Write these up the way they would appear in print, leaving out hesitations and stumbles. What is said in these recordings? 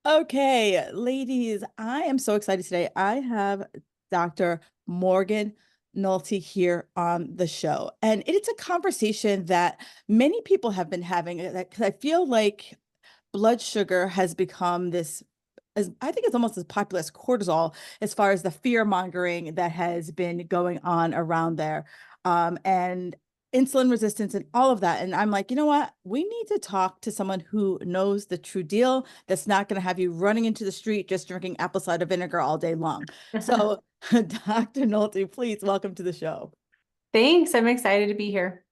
Okay, ladies, I am so excited today. I have Dr. Morgan Nolte here on the show, and it's a conversation that many people have been having. Because I feel like blood sugar has become this, as I think it's almost as popular as cortisol, as far as the fear mongering that has been going on around there, and insulin resistance and all of that. And I'm like, you know what? We need to talk to someone who knows the true deal. That's not going to have you running into the street just drinking apple cider vinegar all day long. So, Dr. Nolte, please welcome to the show. Thanks. I'm excited to be here.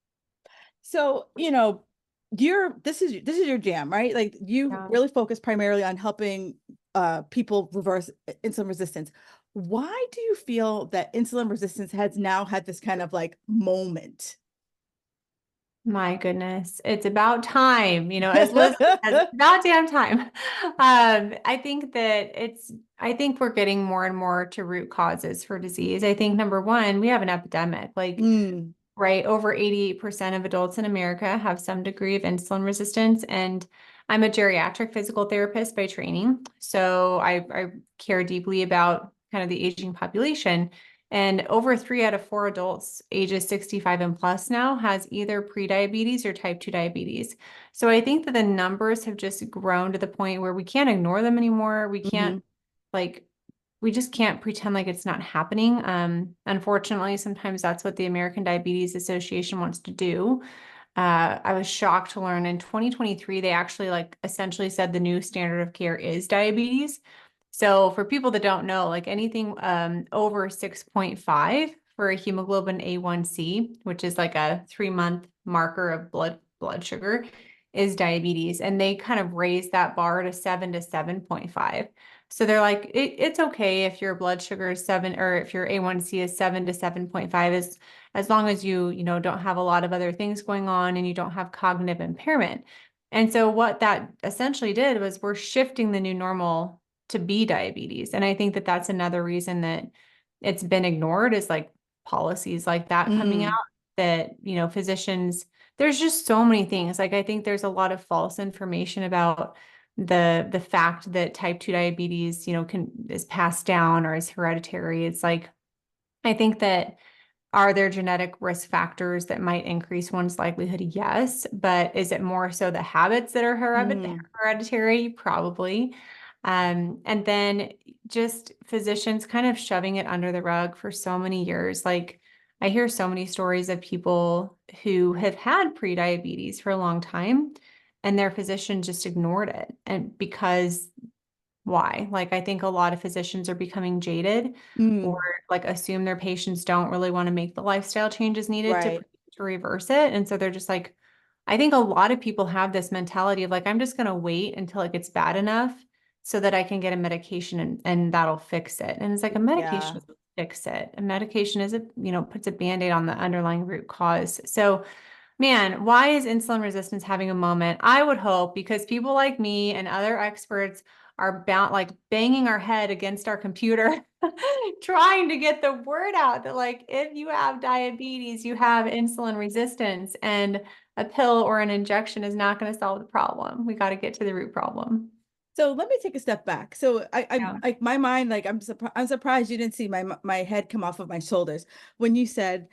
So, you're this is your jam, right? Like you Yeah. really focus primarily on helping people reverse insulin resistance. Why do you feel that insulin resistance has now had this kind of like moment? My goodness. It's about time, as Liz says, it's about damn time. I think we're getting more and more to root causes for disease. I think number one, we have an epidemic. Like, Mm, right, over 88% of adults in America have some degree of insulin resistance. And I'm a geriatric physical therapist by training. So I care deeply about kind of the aging population. And over 3 out of 4 adults ages 65 and plus now has either prediabetes or type 2 diabetes. So I think that the numbers have just grown to the point where we can't ignore them anymore. hmm Like, we just can't pretend like it's not happening. Unfortunately, sometimes that's what the American Diabetes Association wants to do. I was shocked to learn in 2023, they actually like essentially said the new standard of care is diabetes. So for people that don't know, like anything over 6.5 for a hemoglobin A1C, which is like a 3-month marker of blood sugar, is diabetes. And they kind of raised that bar to 7 to 7.5. So they're like, it's okay if your blood sugar is 7 or if your A1C is 7 to 7.5 as long as you don't have a lot of other things going on and you don't have cognitive impairment. And so what that essentially did was we're shifting the new normal to be diabetes. And I think that that's another reason that it's been ignored is like policies like that coming out mm, that, physicians, there's just so many things. Like I think there's a lot of false information about the fact that type 2 diabetes, can is passed down or is hereditary. It's like I think that are there genetic risk factors that might increase one's likelihood? Yes. But is it more so the habits that are mm. hereditary? Probably. And then just physicians kind of shoving it under the rug for so many years. Like I hear so many stories of people who have had prediabetes for a long time and their physician just ignored it. And because why? Like, I think a lot of physicians are becoming jaded or Mm, like assume their patients don't really want to make the lifestyle changes needed right. to reverse it. And so they're just like, I think a lot of people have this mentality of like, I'm just going to wait until it gets bad enough so that I can get a medication and that'll fix it. And it's like a medication Yeah. doesn't fix it. A medication is puts a band-aid on the underlying root cause. So man, why is insulin resistance having a moment? I would hope because people like me and other experts are bound like banging our head against our computer trying to get the word out that like if you have diabetes, you have insulin resistance and a pill or an injection is not going to solve the problem. We got to get to the root problem. So let me take a step back. So I Yeah. like my mind, like I'm surprised you didn't see my head come off of my shoulders when you said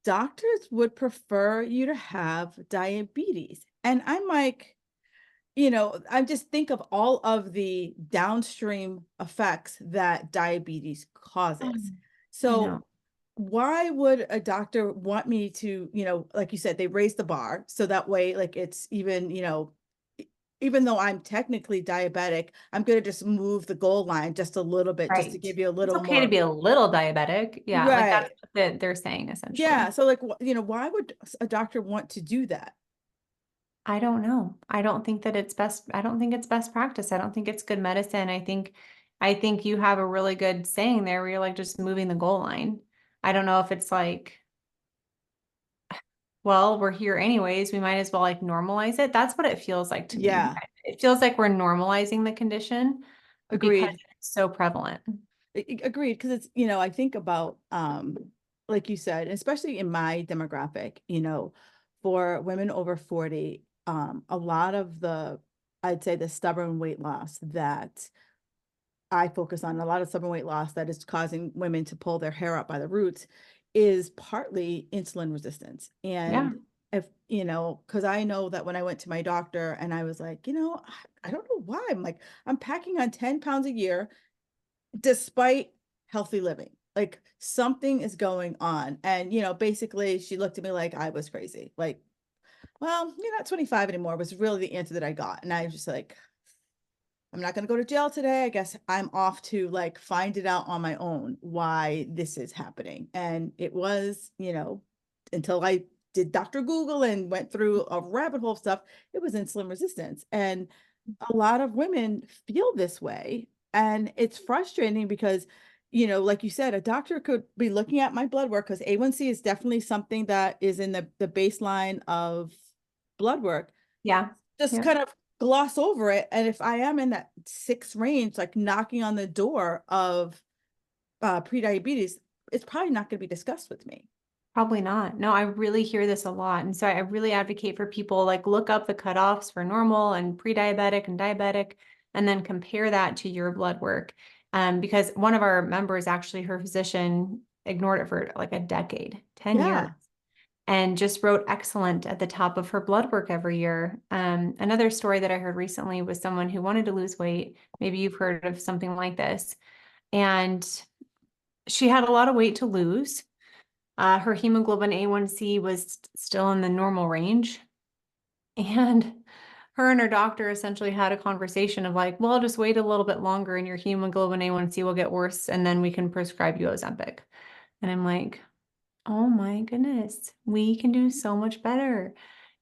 doctors would prefer you to have diabetes. And I'm like, I just think of all of the downstream effects that diabetes causes. I So know. why would a doctor want me to, like you said, they raise the bar so that way, like it's even, even though I'm technically diabetic, I'm going to just move the goal line just a little bit, just to Right. give you a It's little okay to more. be a little diabetic. Yeah, like that's Right. what they're saying Yeah. essentially. So, like, why would a doctor want to do that? I don't know. I don't think that it's best. I don't think it's best practice. I don't think it's good medicine. I think you have a really good saying there where you're like just moving the goal line. I don't know if it's like, well, we're here anyways. We might as well like normalize it. That's what it feels like to me. Yeah. It feels like we're normalizing the condition because Agreed. it's so prevalent. Agreed. Because it's, I think about, like you said, especially in my demographic, for women over 40, a lot of the I'd say the stubborn weight loss that I focus on, a lot of stubborn weight loss that is causing women to pull their hair out by the roots, is partly insulin resistance. Yeah. And if, because I know that when I went to my doctor and I was like, I don't know why. I'm like, I'm packing on 10 pounds a year despite healthy living. Like something is going on. And, basically she looked at me like I was crazy. Like, well, you're not 25 anymore was really the answer that I got. And I was just like, I'm not going to go to jail today. I guess I'm off to like find it out on my own why this is happening. And it was, until I did Dr. Google and went through a rabbit hole of stuff, it was insulin resistance. And a lot of women feel this way. And it's frustrating because, like you said, a doctor could be looking at my blood work because A1C is definitely something that is in the baseline of blood work, Yeah. just Yeah. kind of gloss over it. And if I am in that 6 range, like knocking on the door of prediabetes, it's probably not going to be discussed with me. Probably not. No, I really hear this a lot. And so I really advocate for people like look up the cutoffs for normal and pre-diabetic and diabetic, and then compare that to your blood work. Because one of our members, actually, her physician ignored it for like a decade, 10 years, Yeah. and just wrote excellent at the top of her blood work every year. Another story that I heard recently was someone who wanted to lose weight. Maybe you've heard of something like this. And she had a lot of weight to lose. Her hemoglobin A1C was still in the normal range. And her and her doctor essentially had a conversation of like, well, just wait a little bit longer and your hemoglobin A1C will get worse, and then we can prescribe you Ozempic. And I'm like, oh my goodness, we can do so much better.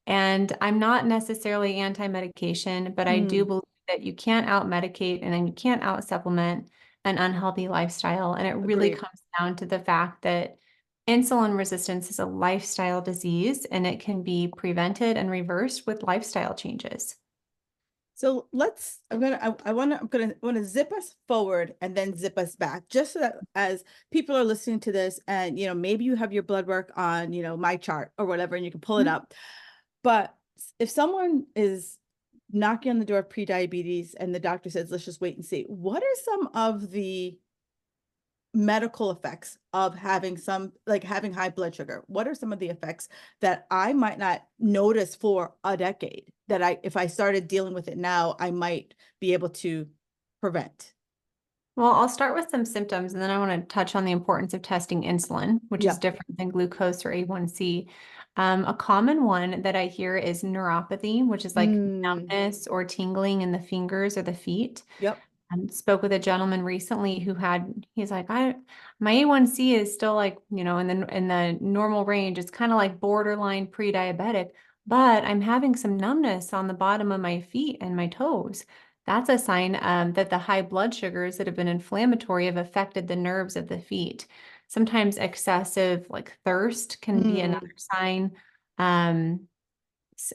And I'm not necessarily anti-medication, but I do Mm, believe that you can't out-medicate and then you can't out-supplement an unhealthy lifestyle. And it really agreed. comes down to the fact that insulin resistance is a lifestyle disease and it can be prevented and reversed with lifestyle changes. So I'm gonna zip us forward and then zip us back, just so that as people are listening to this, and maybe you have your blood work on, my chart or whatever, and you can pull it up. But if someone is knocking on the door of prediabetes and the doctor says, let's just wait and see, what are some of the medical effects of having high blood sugar? What are some of the effects that I might not notice for a decade that if I started dealing with it now, I might be able to prevent? Well, I'll start with some symptoms and then I want to touch on the importance of testing insulin, which is Yep. different than glucose or A1C. A common one that I hear is neuropathy, which is like Mm, numbness or tingling in the fingers or the feet. yep. Spoke with a gentleman recently who he's like, my A1C is still like, in the normal range. It's kind of like borderline pre-diabetic, but I'm having some numbness on the bottom of my feet and my toes. That's a sign that the high blood sugars that have been inflammatory have affected the nerves of the feet. Sometimes excessive like thirst can be Mm, another sign. Um,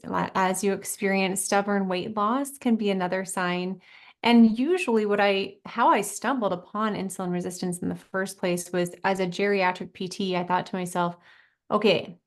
as you experience stubborn weight loss can be another sign. And usually how I stumbled upon insulin resistance in the first place was as a geriatric PT. I thought to myself, okay,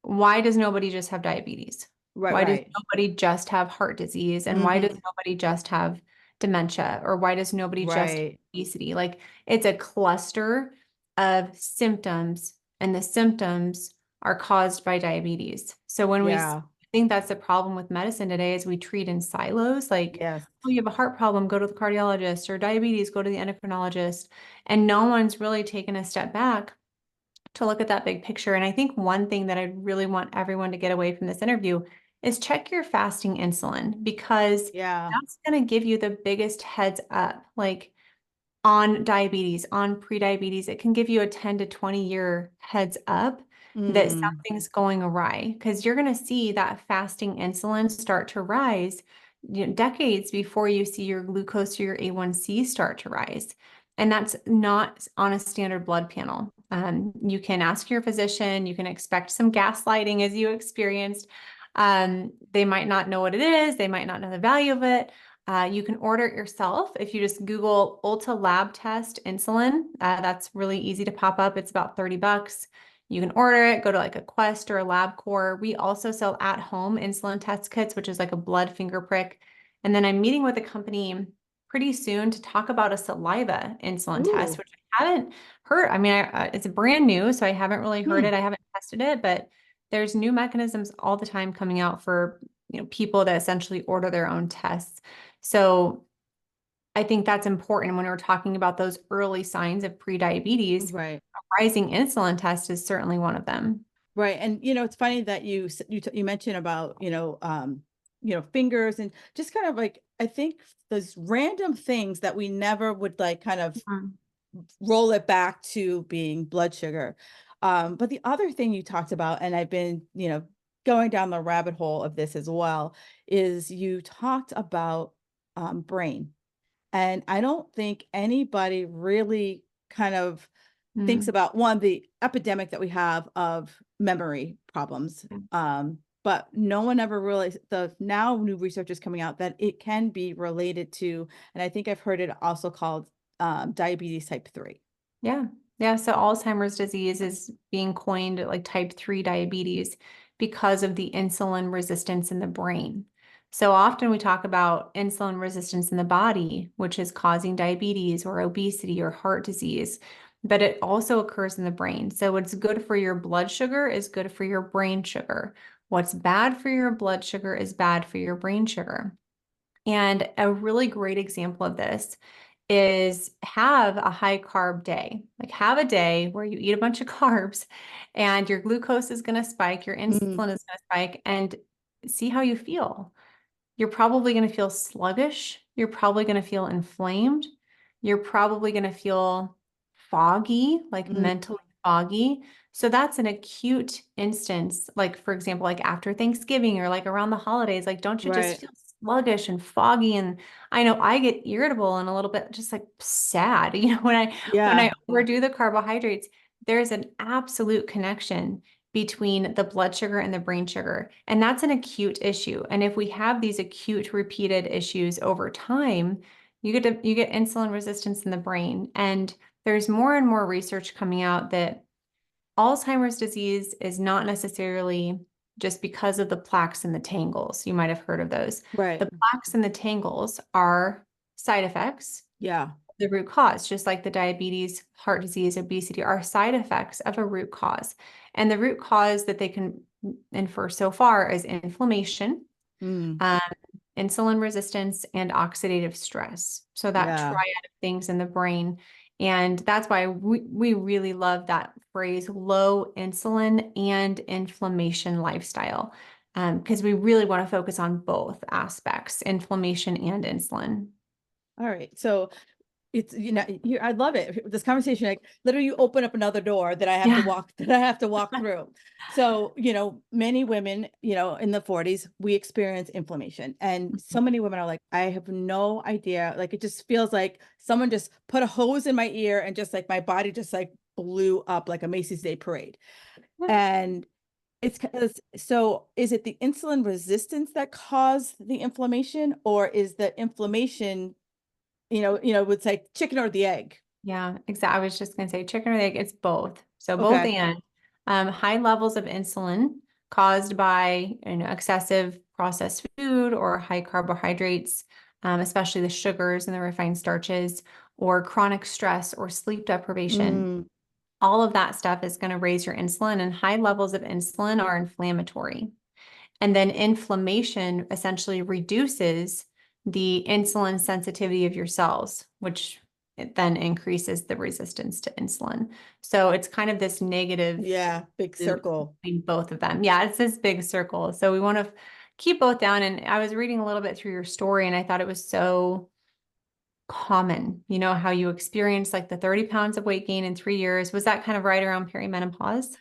why does nobody just have diabetes? right, Why does right. nobody just have heart disease? And why does Hmm. nobody just have dementia? Or why does nobody just have Right. obesity? Like it's a cluster of symptoms, and the symptoms are caused by diabetes. So Yeah. I think that's the problem with medicine today is we treat in silos, like, Yes. oh, you have a heart problem, go to the cardiologist, or diabetes, go to the endocrinologist. And no one's really taken a step back to look at that big picture. And I think one thing that I really want everyone to get away from this interview is check your fasting insulin, because Yeah. that's going to give you the biggest heads up. Like on diabetes, on prediabetes, it can give you a 10 to 20-year heads up that Mm, something's going awry, because you're going to see that fasting insulin start to rise, decades before you see your glucose or your A1C start to rise. And that's not on a standard blood panel. You can ask your physician, you can expect some gaslighting as you experienced. They might not know what it is, they might not know the value of it. You can order it yourself. If you just Google Ulta lab test insulin, that's really easy to pop up. It's about $30. You can order it, go to like a Quest or a LabCorp. We also sell at-home insulin test kits, which is like a blood finger prick. And then I'm meeting with a company pretty soon to talk about a saliva insulin test, Ooh. which I haven't heard. I mean, it's brand new, so I haven't really heard Hmm. it. I haven't tested it, but there's new mechanisms all the time coming out for, people that essentially order their own tests. So I think that's important when we're talking about those early signs of prediabetes. Right. A rising insulin test is certainly one of them. Right. And it's funny that you mentioned about, fingers and just kind of like I think those random things that we never would like kind of Mhm. roll it back to being blood sugar. But the other thing you talked about, and I've been, going down the rabbit hole of this as well, is you talked about brain. And I don't think anybody really kind of thinks Mm. about one, the epidemic that we have of memory problems. But no one ever really the now new research is coming out that it can be related to, and I think I've heard it also called diabetes type 3. Yeah. Yeah. So Alzheimer's disease is being coined like type 3 diabetes because of the insulin resistance in the brain. So often we talk about insulin resistance in the body, which is causing diabetes or obesity or heart disease, but it also occurs in the brain. So what's good for your blood sugar is good for your brain sugar. What's bad for your blood sugar is bad for your brain sugar. And a really great example of this is have a high carb day. Like have a day where you eat a bunch of carbs and your glucose is going to spike, your insulin Mm, is going to spike, and see how you feel. You're probably going to feel sluggish. You're probably going to feel inflamed. You're probably going to feel foggy, like mm, mentally foggy. So that's an acute instance, like for example, like after Thanksgiving or like around the holidays, like don't you just right. feel sluggish and foggy? And I know I get irritable and a little bit just like sad, when I Yeah. overdo the carbohydrates, there's an absolute connection between the blood sugar and the brain sugar. And that's an acute issue. And if we have these acute repeated issues over time, you get insulin resistance in the brain. And there's more and more research coming out that Alzheimer's disease is not necessarily just because of the plaques and the tangles. You might have heard of those. Right. The plaques and the tangles are side effects, Yeah. the root cause, just like the diabetes, heart disease, obesity are side effects of a root cause. And the root cause that they can infer so far is inflammation, Mm, um, insulin resistance, and oxidative stress. So that yeah. triad of things in the brain. And that's why we really love that phrase, low insulin and inflammation lifestyle, because we really want to focus on both aspects, inflammation and insulin. All right. So it's I love it. This conversation, like literally you open up another door that I have to Yeah. walk that I have to walk through. So, many women, in the 40s, we experience inflammation. And so many women are like, I have no idea. Like it just feels like someone just put a hose in my ear and just like my body just like blew up like a Macy's Day Parade. And so is it the insulin resistance that caused the inflammation, or is the inflammation, would say chicken or the egg? Yeah, exactly. I was just going to say chicken or egg. It's both. So both Okay. and high levels of insulin caused by excessive processed food or high carbohydrates, especially the sugars and the refined starches, or chronic stress or sleep deprivation. Mm, All of that stuff is going to raise your insulin, and high levels of insulin are inflammatory. And then inflammation essentially reduces the insulin sensitivity of your cells, which it then increases the resistance to insulin. So it's kind of this negative yeah, big loop circle. between both of them. Yeah, it's this big circle. So we want to keep both down. And I was reading a little bit through your story, and I thought it was so common, how you experienced like the 30 pounds of weight gain in 3 years. Was that kind of right around perimenopause?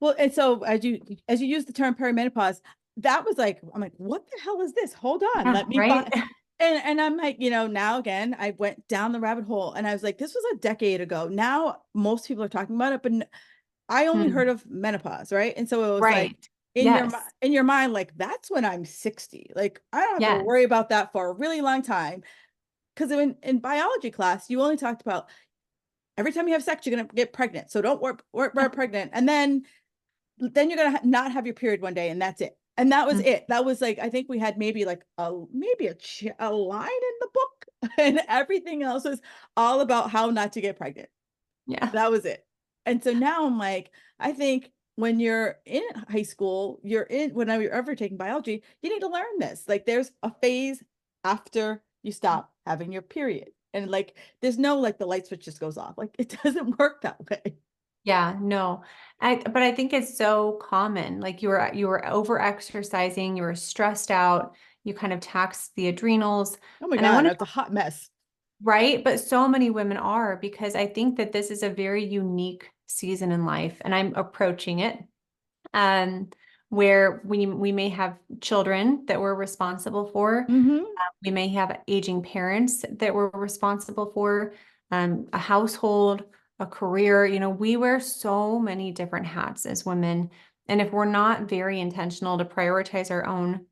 Well, and so as you use the term perimenopause, that was like, I'm like, what the hell is this? Hold on, Yeah, let me right? buy. And I'm like, now again, I went down the rabbit hole and I was like, this was a decade ago. Now most people are talking about it, but I only Hmm. heard of menopause, right? And so it was like Right. Yes. in your mind, like that's when I'm 60. Like I don't have to Yes. worry about that for a really long time. Because in biology class, you only talked about every time you have sex, you're gonna get pregnant. So don't worry, pregnant. And then you're gonna not have your period one day, and that's it. And that was Mm. it. That was like, I think we had maybe like a line in the book, and everything else was all about how not to get pregnant. Yeah. That was it. And so now I'm like, I think when you're in high school, whenever you're ever taking biology, you need to learn this. Like there's a phase after you stop having your period. And like there's no like the light switch just goes off. Like it doesn't work that way. Yeah, no. But I think it's so common. Like you were over exercising, you were stressed out, you kind of taxed the adrenals. Oh my And I God, want to that's a hot mess. right, but so many women are because I think that this is a very unique season in life and I'm approaching it um where we may have children that we're responsible for. Mm-hmm. We may have aging parents that we're responsible for, a household, a career. We wear so many different hats as women. And if we're not very intentional to prioritize our own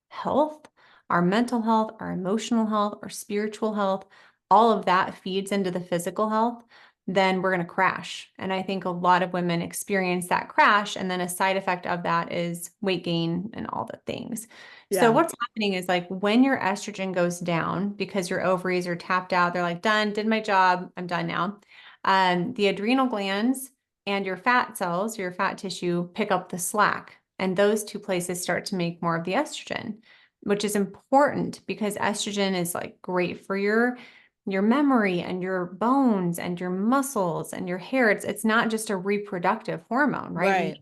health, our mental health, our emotional health, our spiritual health, all of that feeds into the physical health, then we're going to crash. And I think a lot of women experience that crash. And then a side effect of that is weight gain and all the things. So Yeah. what's happening is like when your estrogen goes down because your ovaries are tapped out, they're like, done, did my job, I'm done now. The adrenal glands and your fat cells, your fat tissue, pick up the slack. And those two places start to make more of the estrogen, which is important because estrogen is like great for your memory and your bones and your muscles and your hair. It's not just a reproductive hormone, right? Right.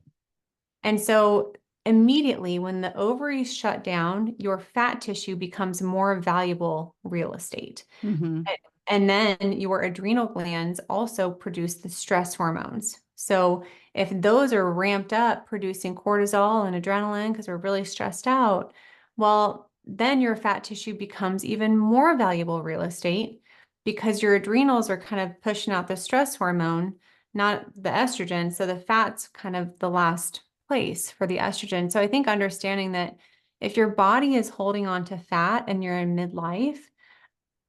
And so immediately when the ovaries shut down, your fat tissue becomes more valuable real estate. Mm-hmm. And then your adrenal glands also produce the stress hormones. So if those are ramped up producing cortisol and adrenaline because we're really stressed out, well, then your fat tissue becomes even more valuable real estate because your adrenals are kind of pushing out the stress hormone, not the estrogen. So the fat's kind of the last place for the estrogen. So I think understanding that if your body is holding on to fat and you're in midlife,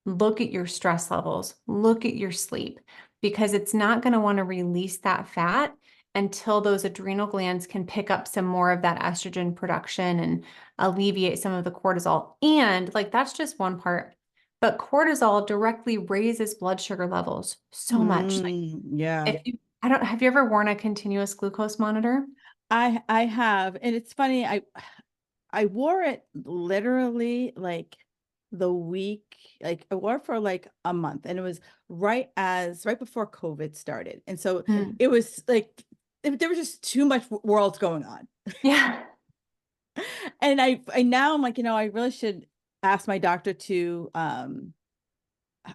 look at your stress levels, look at your sleep, because it's not going to want to release that fat until those adrenal glands can pick up some more of that estrogen production and alleviate some of the cortisol. And like that's just one part. But cortisol directly raises blood sugar levels so much. Like Yeah. I don't, have you ever worn a continuous glucose monitor? I have, and it's funny, I wore it literally like the week, like I wore it for like a month, and it was right before COVID started. And so Mm. it was like there was just too much world going on. Yeah. And I now I'm like, I really should ask my doctor to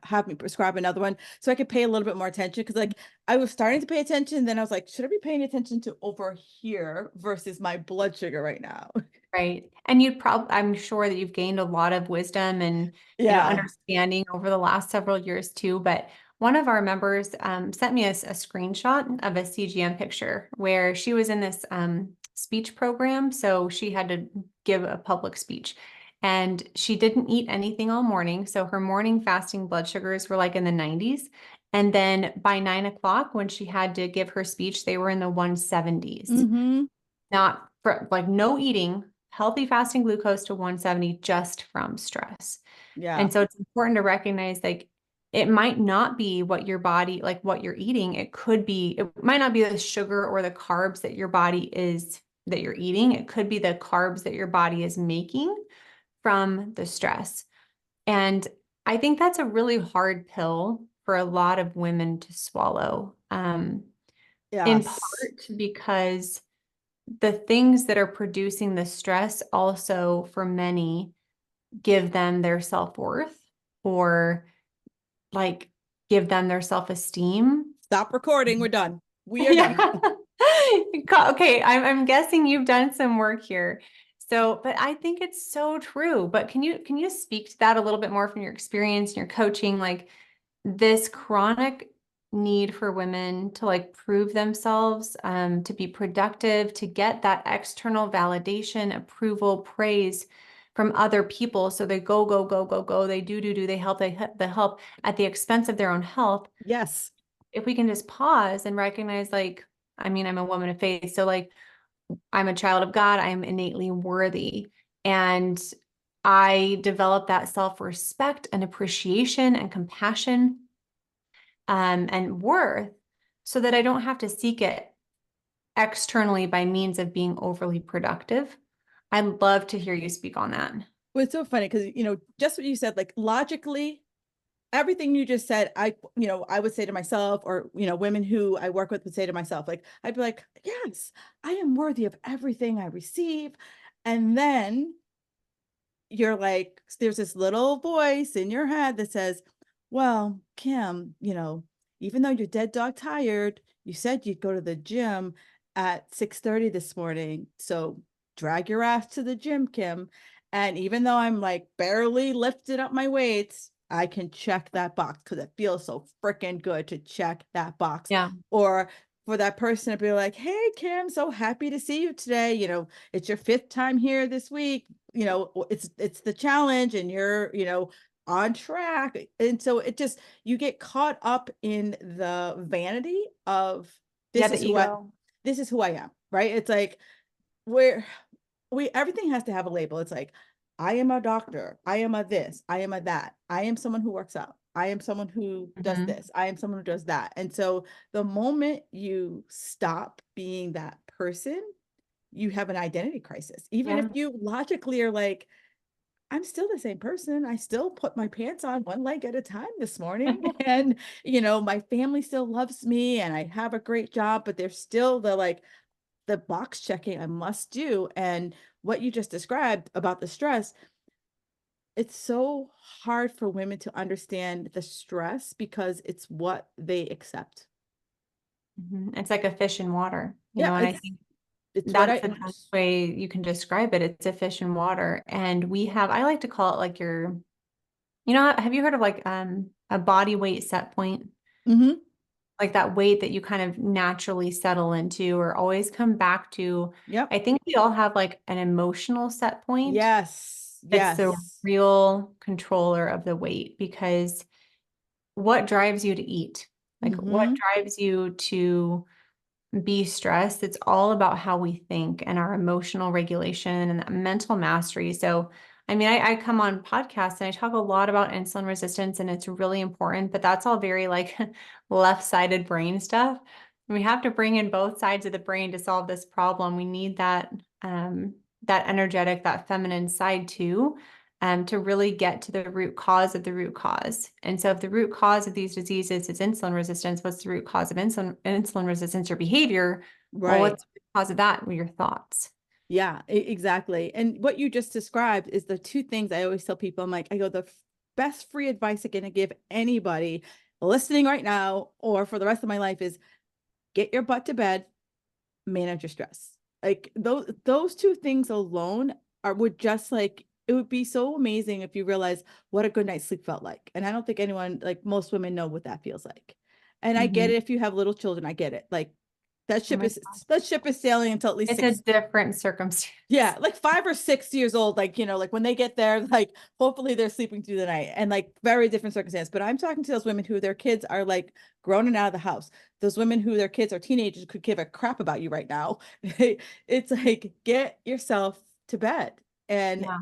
have me prescribe another one so I could pay a little bit more attention, because like I was starting to pay attention, then I was like, should I be paying attention to over here versus my blood sugar right now? Right. And I'm sure that you've gained a lot of wisdom and, Yeah. understanding over the last several years too. But one of our members sent me a screenshot of a CGM picture where she was in this speech program. So she had to give a public speech and she didn't eat anything all morning. So her morning fasting blood sugars were like in the 90s. And then by 9 o'clock, when she had to give her speech, they were in the 170s. Mm-hmm. Not for like no eating, healthy fasting glucose to 170 just from stress. Yeah. And so it's important to recognize like it might not be what your body, like what you're eating. It might not be the sugar or the carbs that your body is, that you're eating. It could be the carbs that your body is making from the stress. And I think that's a really hard pill for a lot of women to swallow. In Yes. part because the things that are producing the stress also for many give them their self-worth or like give them their self-esteem. Stop recording. We're done. We are done. Yeah. Okay, I'm guessing you've done some work here. So, but I think it's so true. But can you speak to that a little bit more from your experience and your coaching? Like this chronic need for women to like prove themselves, to be productive, to get that external validation, approval, praise from other people. So they go, go, go, go, go. They do. They help at the expense of their own health. Yes. If we can just pause and recognize, like, I mean, I'm a woman of faith. So like I'm a child of God. I'm innately worthy. And I develop that self-respect and appreciation and compassion, and worth so that I don't have to seek it externally by means of being overly productive. I'd love to hear you speak on that. Well, it's so funny because, just what you said, like logically, everything you just said, I would say to myself, or, women who I work with would say to myself, like, I'd be like, yes, I am worthy of everything I receive. And then you're like, there's this little voice in your head that says, well, Kim, even though you're dead dog tired, you said you'd go to the gym at 6:30 this morning. So drag your ass to the gym, Kim. And even though I'm like barely lifted up my weights, I can check that box because it feels so freaking good to check that box. Yeah. Or for that person to be like, hey, Kim, so happy to see you today. It's your fifth time here this week. It's the challenge and you're, on track. And so you get caught up in the vanity of Yeah, this the is who I ego. this is who I am, right? It's like where everything has to have a label. It's like, I am a doctor, I am a this, I am a that, I am someone who works out, I am someone who does Mhm. this, I am someone who does that. And so the moment you stop being that person, you have an identity crisis. Even if Yeah. you logically are like, I'm still the same person. I still put my pants on one leg at a time this morning. And, my family still loves me and I have a great job, but there's still the box checking I must do. And what you just described about the stress, it's so hard for women to understand the stress because it's what they accept. Mhm. It's like a fish in water, Yeah, and I think it's what that's I the best way you can describe it. It's a fish in water. And I like to call it like have you heard of like a body weight set point? Mhm. Like that weight that you kind of naturally settle into or always come back to. Yep. I think we all have like an emotional set point Yes. that's the Yes. real controller of the weight, because what drives you to eat? Like what Mhm. drives you to be stressed? It's all about how we think and our emotional regulation and that mental mastery. So, I mean, I come on podcasts and I talk a lot about insulin resistance, and it's really important, but that's all very like left-sided brain stuff. We have to bring in both sides of the brain to solve this problem. We need that energetic, that feminine side too, to really get to the root cause of the root cause. And so if the root cause of these diseases is insulin resistance, what's the root cause of insulin resistance? Your behavior. Well, Right. what's the cause of that? Well, your thoughts. Yeah, exactly. And what you just described is the two things I always tell people. I'm like, I go, the best free advice I'm going to give anybody listening right now or for the rest of my life is get your butt to bed, manage your stress. Like those two things alone would just like it would be so amazing if you realize what a good night's sleep felt like. And I don't think anyone, like most women, know what that feels like. And I get Mhm. it if you have little children, I get it. Like that Oh ship my is God. that ship is sailing until at least It's a 6. different circumstance. Yeah, like 5 or 6 years old, like, like when they get there, like hopefully they're sleeping through the night and like very different circumstance. But I'm talking to those women who their kids are like grown and out of the house. Those women who their kids are teenagers could give a crap about you right now. It's like get yourself to bed and Yeah.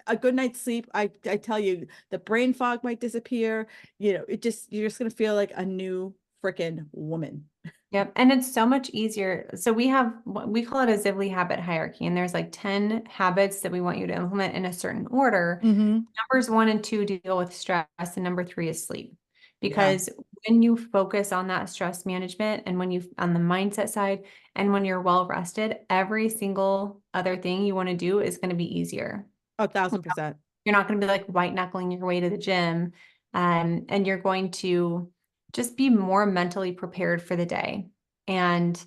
a good night's sleep. I tell you, the brain fog might disappear. You're just gonna feel like a new freaking woman. Yep. And it's so much easier. So we call it a Zivley habit hierarchy, and there's like 10 habits that we want you to implement in a certain order. Mm-hmm. Numbers 1 and 2 deal with stress, and number 3 is sleep. Yeah. Because when you focus on that stress management and on the mindset side, and when you're well rested, every single other thing you want to do is going to be easier. 1,000%. You're not going to be like white knuckling your way to the gym. And you're going to just be more mentally prepared for the day and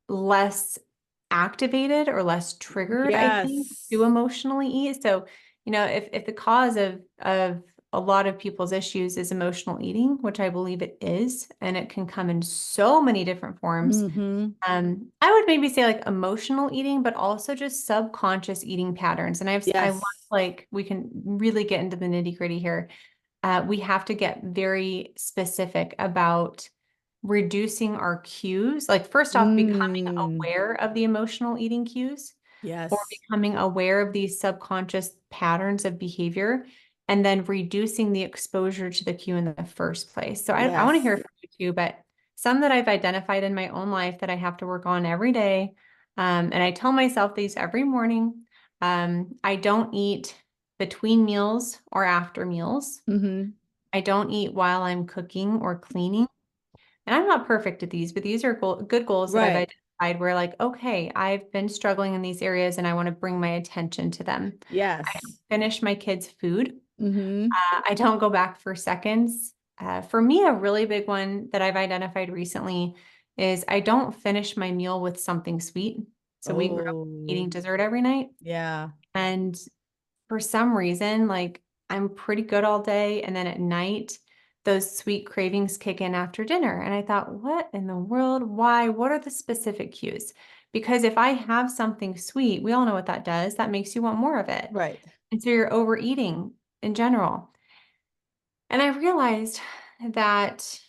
less activated or less triggered, I think, to Yes. emotionally eat. So, if the cause of a lot of people's issues is emotional eating, which I believe it is, and it can come in so many different forms. Mm-hmm. I would maybe say like emotional eating, but also just subconscious eating patterns. And I want, Yes. like, we can really get into the nitty gritty here. We have to get very specific about reducing our cues. Like, first off, becoming Mm, aware of the emotional eating cues, or yes. becoming aware of these subconscious patterns of behavior, and then reducing the exposure to the cue in the first place. So I want to hear Yes. from you too, but some that I've identified in my own life that I have to work on every day. And I tell myself these every morning. I don't eat between meals or after meals. Mm-hmm. I don't eat while I'm cooking or cleaning. And I'm not perfect at these, but these are good goals that I've Right. identified where, like, okay, I've been struggling in these areas and I want to bring my attention to them. I don't Yes. finish my kids' food. Mm-hmm. I don't go back for seconds. For me, a really big one that I've identified recently is I don't finish my meal with something sweet. So we grew up Oh, eating dessert every night. yeah. And for some reason, like, I'm pretty good all day. And then at night, those sweet cravings kick in after dinner. And I thought, what in the world? Why? What are the specific cues? Because if I have something sweet, we all know what that does. That makes you want more of it. Right. And so you're overeating in general. And I realized that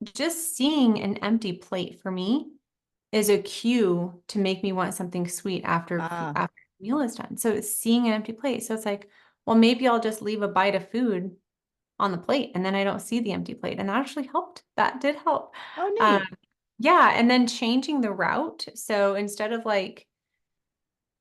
just seeing an empty plate for me is a cue to make me want something sweet Ah. after the meal is done. So it's seeing an empty plate. So it's like, well, maybe I'll just leave a bite of food on the plate and then I don't see the empty plate. And that actually helped. That did help. Oh, Um, neat. yeah. And then changing the route. So instead of like,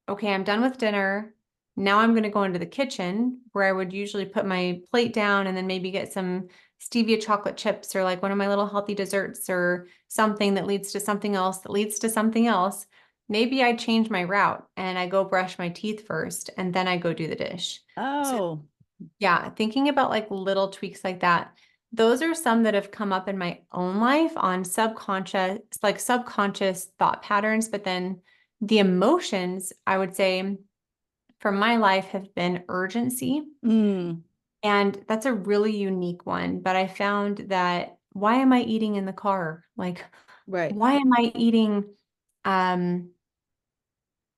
okay, I'm done with dinner. Now I'm going to go into the kitchen where I would usually put my plate down and then maybe get some stevia chocolate chips or like one of my little healthy desserts or something that leads to something else that leads to something else. Maybe I change my route and I go brush my teeth first and then I go do the dish. So Oh, yeah, thinking about like little tweaks like that. Those are some that have come up in my own life on subconscious thought patterns, but then the emotions, I would say, from my life have been urgency. mm, And that's a really unique one. But I found that why am I eating in the car? Like, right. why am I eating um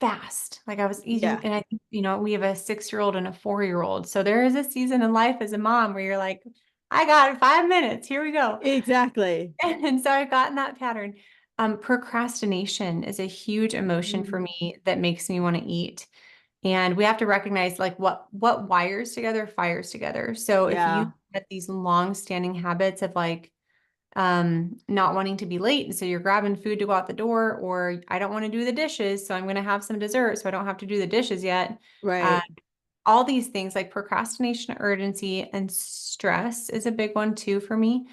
fast? Like I was eating, Yeah, and I think, we have a 6-year-old and a 4-year-old. So there is a season in life as a mom where you're like, I got 5 minutes, here we go. exactly. And so I got in that pattern. Procrastination is a huge emotion for Mm, me that makes me want to eat. And we have to recognize like what wires together fires together. So if you yeah, get these long-standing habits of like not wanting to be late, and so you're grabbing food to go out the door, or I don't want to do the dishes, so I'm going to have some dessert so I don't have to do the dishes yet. Uh, right. all these things like procrastination, urgency, and stress is a big one too for me.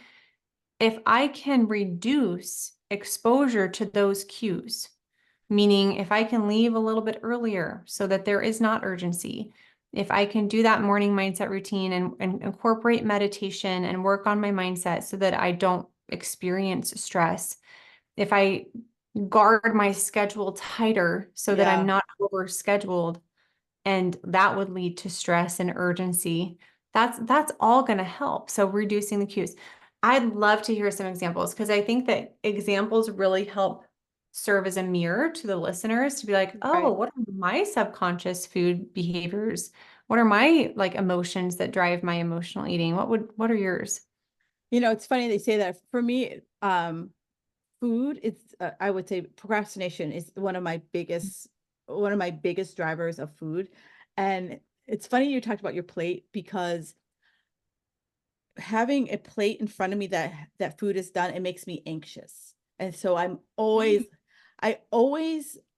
If I can reduce exposure to those cues, meaning if I can leave a little bit earlier so that there is not urgency, if I can do that morning mindset routine and incorporate meditation and work on my mindset so that I don't experience stress, if I guard my schedule tighter so that I'm Yeah. not overscheduled, and that would lead to stress and urgency. That's all going to help. So reducing the cues. I'd love to hear some examples because I think that examples really help serve as a mirror to the listeners to be like, oh, Right. what are my subconscious food behaviors? What are my like emotions that drive my emotional eating? What are yours? It's funny they say that. For me, food, it's I would say procrastination is one of my biggest drivers of food. And it's funny you talked about your plate because having a plate in front of me that food is done, it makes me anxious. And so I always,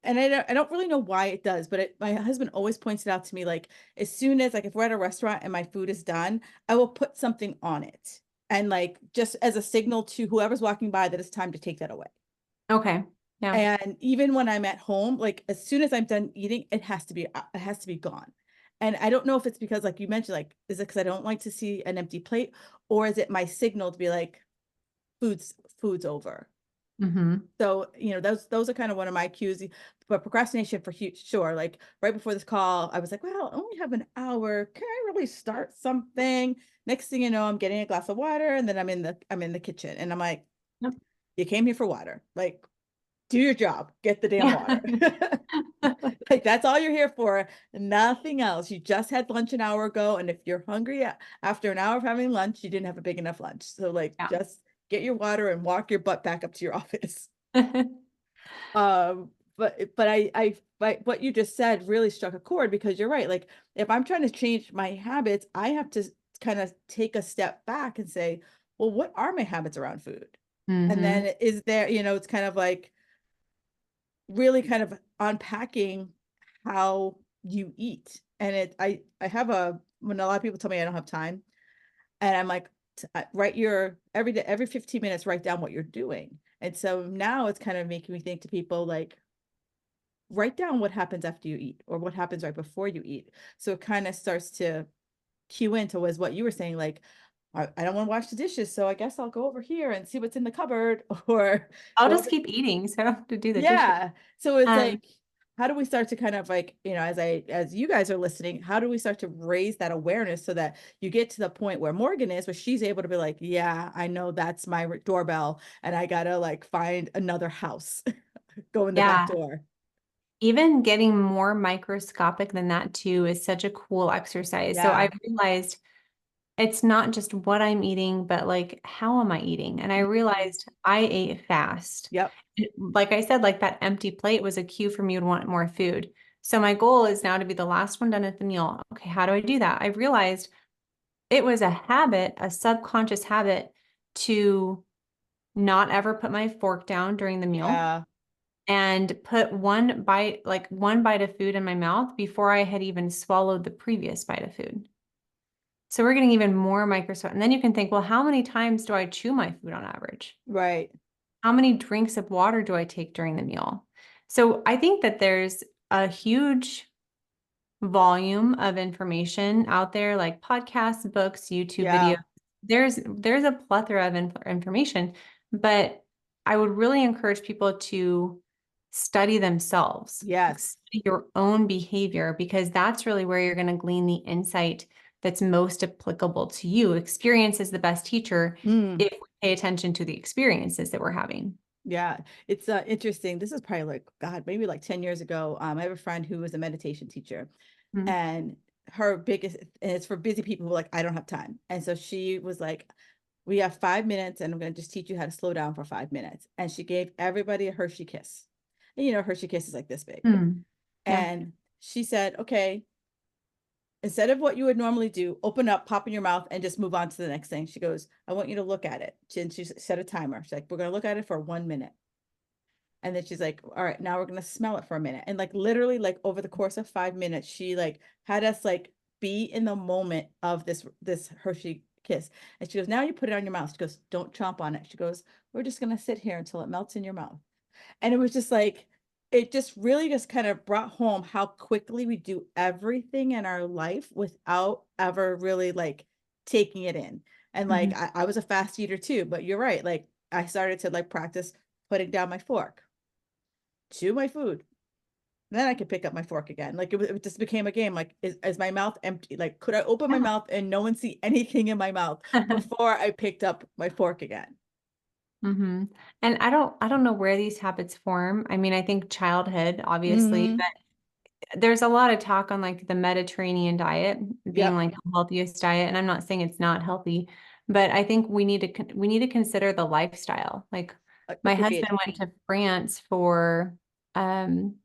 and I don't really know why it does, but my husband always points it out to me, like as soon as like if we're at a restaurant and my food is done, I will put something on it. And like just as a signal to whoever's walking by that it's time to take that away. Okay. Yeah. And even when I'm at home, like as soon as I'm done eating, it has to be gone. And I don't know if it's because like you mentioned, like, is it because I don't like to see an empty plate, or is it my signal to be like, food's food's over. Mm-hmm. So, those are kind of one of my cues. But procrastination for sure. Like right before this call, I was like, well, I only have an hour. Can I really start something? Next thing you know, I'm getting a glass of water and then I'm in the kitchen and I'm like, Yep. you came here for water. Like, do your job, get the damn Yeah. water. Like that's all you're here for, nothing else. You just had lunch an hour ago, and if you're hungry after an hour of having lunch, you didn't have a big enough lunch. So like Yeah. just get your water and walk your butt back up to your office. But what you just said really struck a chord, because you're right. Like, if I'm trying to change my habits, I have to kind of take a step back and say, well, what are my habits around food? And Hmm. then is there, it's kind of like really kind of unpacking how you eat. And I have when a lot of people tell me I don't have time, and I'm like, write your every day, every 15 minutes, write down what you're doing. And so now it's kind of making me think to people like, write down what happens after you eat or what happens right before you eat. So it kind of starts to cue into was what you were saying, like, I don't want to wash the dishes, so I guess I'll go over here and see what's in the cupboard, or I'll go just over. keep eating, so I don't have to do the dishes. Yeah. So it's Um, like, how do we start to kind of like, as you guys are listening, how do we start to raise that awareness so that you get to the point where Morgan is, where she's able to be like, yeah, I know that's my doorbell and I gotta like find another house, go in the back yeah, door. even getting more microscopic than that too is such a cool exercise. So I Yeah. realized it's not just what I'm eating, but like, how am I eating? And I Mhm. realized I ate fast. Yep. Like I said, like that empty plate was a cue for me to want more food. So my goal is now to be the last one done at the meal. Okay, how do I do that? I realized it was a habit, a subconscious habit to not ever put my fork down during the meal Yeah. and put one bite of food in my mouth before I had even swallowed the previous bite of food. So we're getting even more microscopic. And then you can think, well, how many times do I chew my food on average? Right. How many drinks of water do I take during the meal? So I think that there's a huge volume of information out there, like podcasts, books, YouTube videos. Yeah. There's a plethora of information, but I would really encourage people to study themselves, like Yes. study your own behavior, because that's really where you're going to glean the insight that's most applicable to you. Experience is the best teacher Mm. if we pay attention to the experiences that we're having. Yeah. It's interesting. This is probably like, God, maybe like 10 years ago. I have a friend who was a meditation teacher, Mm. and her biggest, and it's for busy people who are like, I don't have time. And so she was like, we have 5 minutes and I'm going to just teach you how to slow down for 5 minutes. And she gave everybody a Hershey kiss. And Hershey kiss is like this big. Mm. Yeah. And she said, okay, instead of what you would normally do, open up, pop in your mouth, and just move on to the next thing. She goes, I want you to look at it. And she set a timer. She's like, we're going to look at it for 1 minute. And then she's like, all right, now we're going to smell it for a minute. And like literally, like over the course of 5 minutes, she like had us like be in the moment of this Hershey kiss. And she goes, now you put it on your mouth. She goes, don't chomp on it. She goes, we're just going to sit here until it melts in your mouth. And it was just like, it just really just kind of brought home how quickly we do everything in our life without ever really like taking it in. And like, Mhm. I was a fast eater too, but you're right. Like, I started to like practice putting down my fork, chew my food. Then I could pick up my fork again. Like it just became a game. Like, is my mouth empty? Like, could I open my mouth and no one see anything in my mouth Yeah. before I picked up my fork again? Hmm. And I don't know where these habits form. I mean, I think childhood, obviously, Hmm. but there's a lot of talk on like the Mediterranean diet being Yep. like the healthiest diet. And I'm not saying it's not healthy, but I think we need to consider the lifestyle. Like my Agreed. husband went to France for um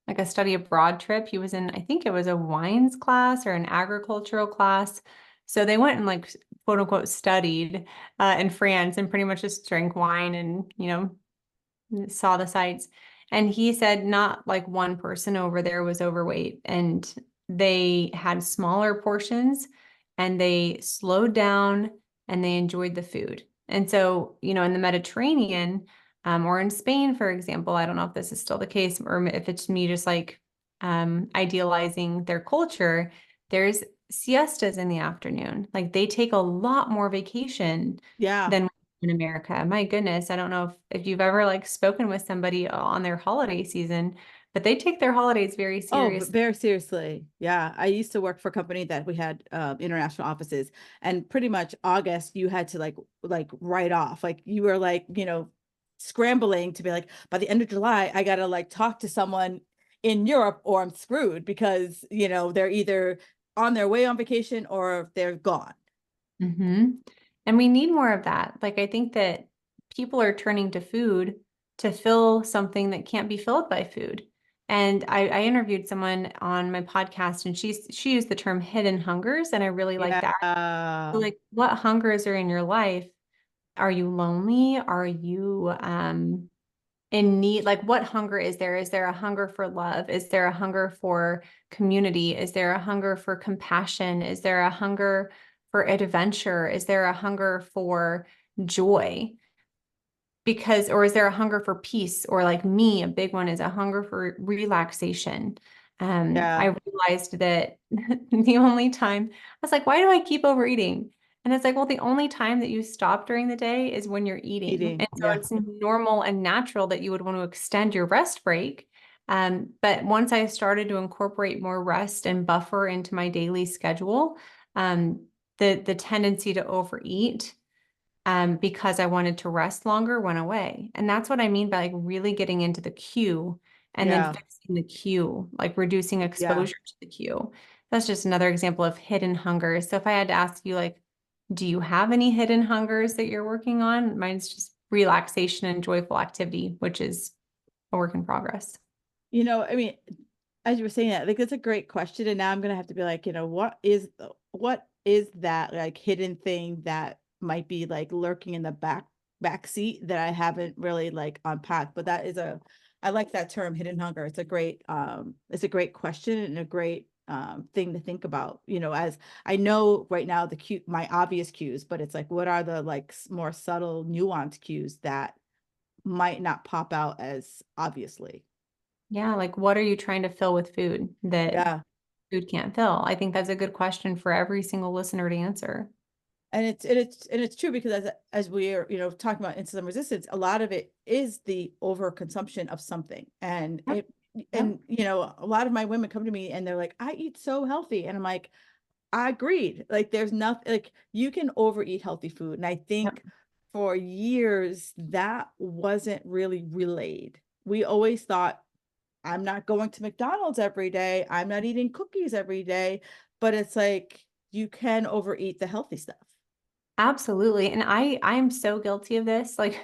like a study abroad trip. He was in, I think it was a wines class or an agricultural class. So they went and like quote unquote studied in France and pretty much just drank wine and, saw the sights. And he said not like one person over there was overweight and they had smaller portions and they slowed down and they enjoyed the food. And so, in the Mediterranean, or in Spain, for example, I don't know if this is still the case or if it's me just like idealizing their culture, there's siestas in the afternoon. Like they take a lot more vacation Yeah. than in America. My goodness, I don't know if you've ever like spoken with somebody on their holiday season, but they take their holidays very Oh, but seriously. very seriously. Yeah. I used to work for a company that we had international offices, and pretty much August you had to like write off. Like you were like, scrambling to be like, by the end of July, I gotta like talk to someone in Europe or I'm screwed, because they're either on their way on vacation or they're gone. Hmm. And we need more of that. Like I think that people are turning to food to fill something that can't be filled by food. And I interviewed someone on my podcast, and she used the term hidden hungers, and I really like that. So, Yeah. like, what hungers are in your life? Are you lonely? Are you in need? Like, what hunger is there? Is there a hunger for love? Is there a hunger for community? Is there a hunger for compassion? Is there a hunger for adventure? Is there a hunger for joy? Because, or is there a hunger for peace? Or like me, a big one is a hunger for relaxation. Yeah. I realized that the only time I was like, why do I keep overeating? And it's like, well, the only time that you stop during the day is when you're eating. Eating. And so Yeah. it's normal and natural that you would want to extend your rest break. But once I started to incorporate more rest and buffer into my daily schedule, um, the tendency to overeat because I wanted to rest longer went away. And that's what I mean by like really getting into the cue and then Yeah. fixing the cue, like reducing Yeah. exposure to the cue. That's just another example of hidden hunger. So if I had to ask you, like, do you have any hidden hungers that you're working on? Mine's just relaxation and joyful activity, which is a work in progress. I mean, as you were saying that, like that's a great question. And now I'm gonna have to be like, what is that like hidden thing that might be like lurking in the back seat that I haven't really like unpacked? But that is I like that term, hidden hunger. It's a great question and a great thing to think about, as I know right now my obvious cues, but it's like what are the like more subtle nuanced cues that might not pop out as obviously. Yeah, like what are you trying to fill with food that Yeah. food can't fill? I think that's a good question for every single listener to answer. And it's true because as we are talking about insulin resistance, a lot of it is the overconsumption of something, and Yep. it Yep. and a lot of my women come to me and they're like, I eat so healthy, and I'm like, I agreed. Like there's nothing, like you can overeat healthy food, and I Yep. think for years that wasn't really relayed. We always thought, I'm not going to McDonald's every day, I'm not eating cookies every day, but it's like you can overeat the healthy stuff. Absolutely. And I'm so guilty of this. Like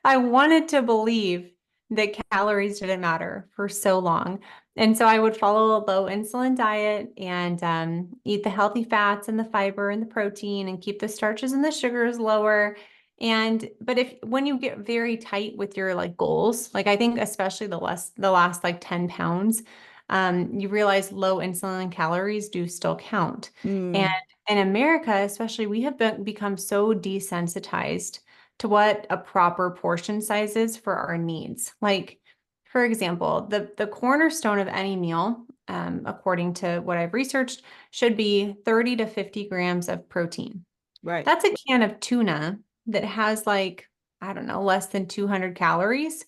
I wanted to believe that calories didn't matter for so long. And so I would follow a low insulin diet and eat the healthy fats and the fiber and the protein and keep the starches and the sugars lower. And but if when you get very tight with your like goals, like I think especially the last like 10 pounds, you realize low insulin calories do still count. And Mm, in America, especially, we have become so desensitized to what a proper portion size is for our needs. Like, for example, the cornerstone of any meal, according to what I've researched, should be 30 to 50 grams of protein. right, That's a can of tuna that has like, I don't know, less than 200 calories.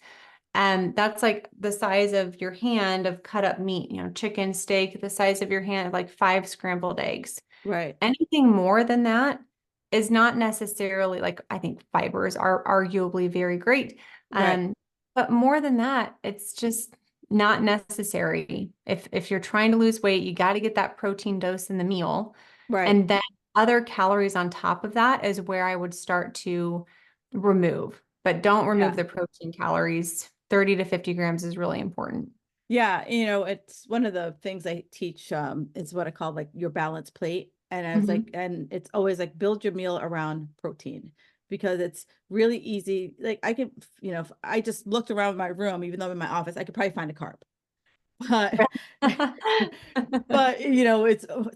And that's like the size of your hand of cut up meat, chicken, steak, the size of your hand of like 5 scrambled eggs. right, Anything more than that is not necessarily like, I think fibers are arguably very great. right, But more than that, it's just not necessary. If you're trying to lose weight, you got to get that protein dose in the meal. right. And then other calories on top of that is where I would start to remove, but don't remove Yeah. the protein calories. 30 to 50 grams is really important. Yeah, it's one of the things I teach, is what I call like your balance plate. And I was like, Mhm. and it's always like build your meal around protein because it's really easy. Like I can, if I just looked around my room, even though I'm in my office, I could probably find a carb. But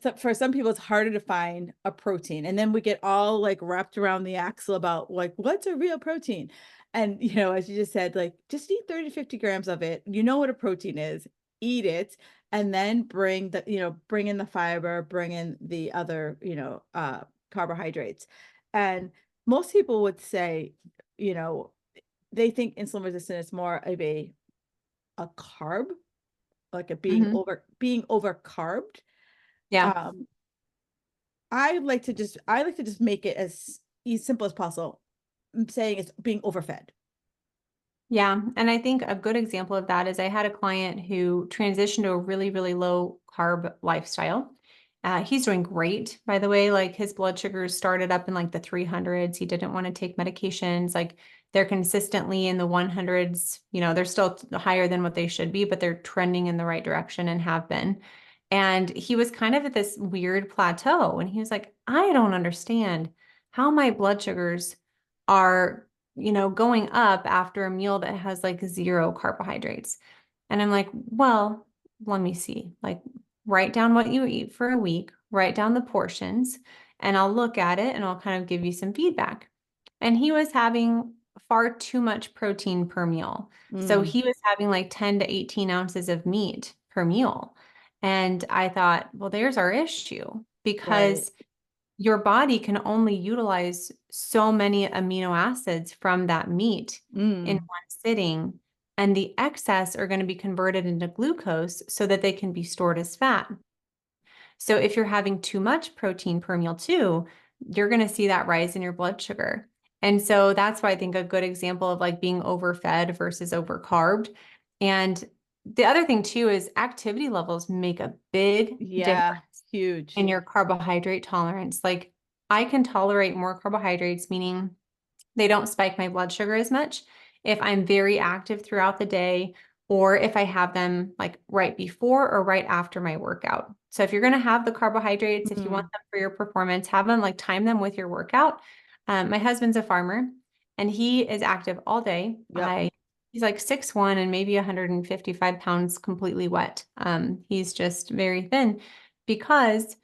but for some people it's harder to find a protein, and then we get all like wrapped around the axle about like what's a real protein. And as you just said, like just eat 30 to 50 grams of it, what a protein is, eat it, and then bring in the fiber, bring in the other carbohydrates. And most people would say, you know they think insulin resistant is more of a carb, like a Mhm. being over carbed. Yeah. um I like to just make it as simple as possible. I'm saying it's being overfed. Yeah. And I think a good example of that is I had a client who transitioned to a really, really low carb lifestyle. He's doing great, by the way. Like his blood sugars started up in like the 300s. He didn't want to take medications. Like they're consistently in the 100s. They're still higher than what they should be, but they're trending in the right direction and have been. And he was kind of at this weird plateau. And he was like, I don't understand how my blood sugars are, going up after a meal that has like zero carbohydrates. And I'm like, well, let me see. Like, write down what you eat for a week, write down the portions, and I'll look at it and I'll kind of give you some feedback. And he was having far too much protein per meal. So Mm, he was having like 10 to 18 ounces of meat per meal. And I thought, well, there's our issue right. because your body can only utilize so many amino acids from that meat in Mm, one sitting, and the excess are going to be converted into glucose so that they can be stored as fat. So if you're having too much protein per meal too, you're going to see that rise in your blood sugar. And so that's why I think a good example of like being overfed versus overcarbed. And the other thing too is activity levels make a big yeah, difference huge. in your carbohydrate tolerance. Like I can tolerate more carbohydrates, meaning they don't spike my blood sugar as much if I'm very active throughout the day or if I have them like right before or right after my workout. So if you're going to have the carbohydrates, if you want Mm, them for your performance, have them like time them with your workout. My husband's a farmer and he is active all day. yep. He's like 6'1" and maybe 155 pounds completely wet. He's just very thin because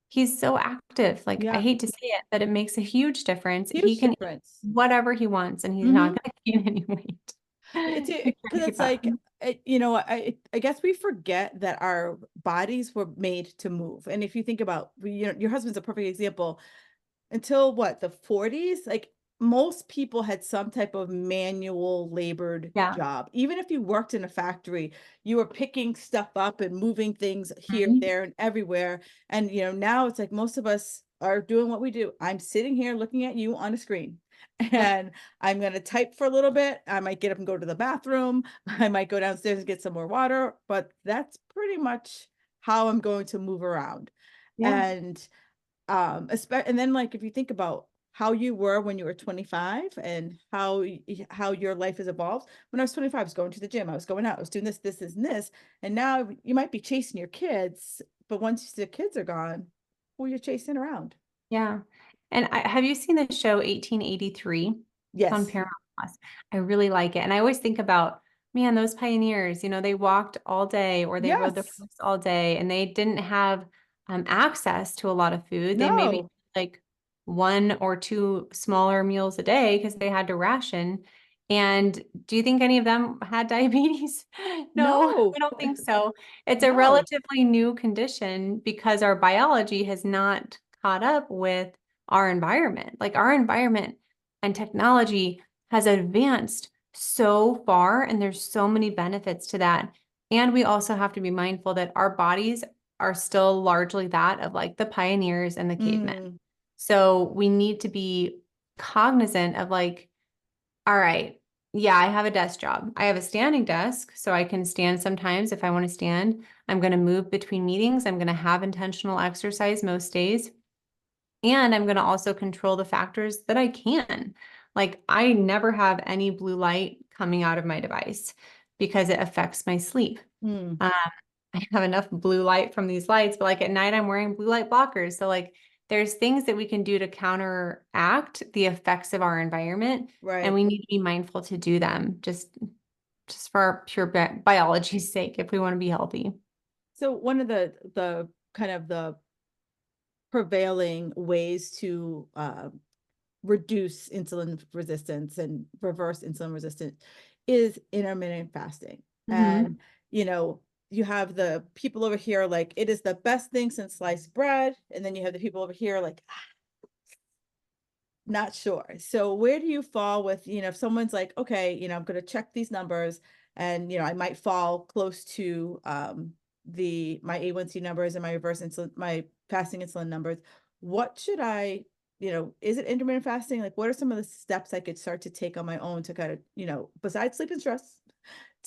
he's so active. Like, I Yeah. hate to say it, but it makes a huge difference. He Huge can eat difference. whatever he wants and he's not Hmm. going to gain any weight. It's He because can't it's keep up. like I guess we forget that our bodies were made to move. And if you think about, your husband's a perfect example. Until what, the 40s, like most people had some type of manual labored Yeah. job. Even if you worked in a factory, you were picking stuff up and moving things here, Mhm. there, and everywhere. And now it's like most of us are doing what we do. I'm sitting here looking at you on a screen. Yep. And I'm going to type for a little bit. I might get up and go to the bathroom. I might go downstairs and get some more water, but that's pretty much how I'm going to move around. Yeah. And and then like if you think about how you were when you were 25 and how your life has evolved. When I was 25, I was going to the gym, I was going out, I was doing this and this, and now you might be chasing your kids, but once the kids are gone, who are you chasing around? Yeah. And have you seen the show 1883? It's on Yes. Paramount Plus. I really like it. And I always think about, man, those pioneers, they walked all day or they rode their Yes. horse all day and they didn't have access to a lot of food. They maybe No. like one or two smaller meals a day because they had to ration. And do you think any of them had diabetes? No, No. I don't think so. It's a No. relatively new condition because our biology has not caught up with our environment. Like our environment and technology has advanced so far, and there's so many benefits to that. And we also have to be mindful that our bodies are still largely that of like the pioneers and the cavemen. Mm, So we need to be cognizant of like, all right, yeah, I have a desk job. I have a standing desk, so I can stand sometimes if I want to stand. I'm going to move between meetings. I'm going to have intentional exercise most days. And I'm going to also control the factors that I can. Like, I never have any blue light coming out of my device because it affects my sleep. mm, Um, I have enough blue light from these lights, but like at night, I'm wearing blue light blockers. So, like, there's things that we can do to counteract the effects of our environment, and right. we need to be mindful to do them just for our pure biology's sake if we want to be healthy. So one of the kind of the prevailing ways to reduce insulin resistance and reverse insulin resistance is intermittent fasting. Hmm. And, you have the people over here like, it is the best thing since sliced bread. And then you have the people over here like, not sure. So where do you fall with, if someone's like, okay, I'm going to check these numbers and, I might fall close to my A1C numbers and my reverse insulin, my fasting insulin numbers. What should is it intermittent fasting? Like, what are some of the steps I could start to take on my own to kind of, besides sleep and stress,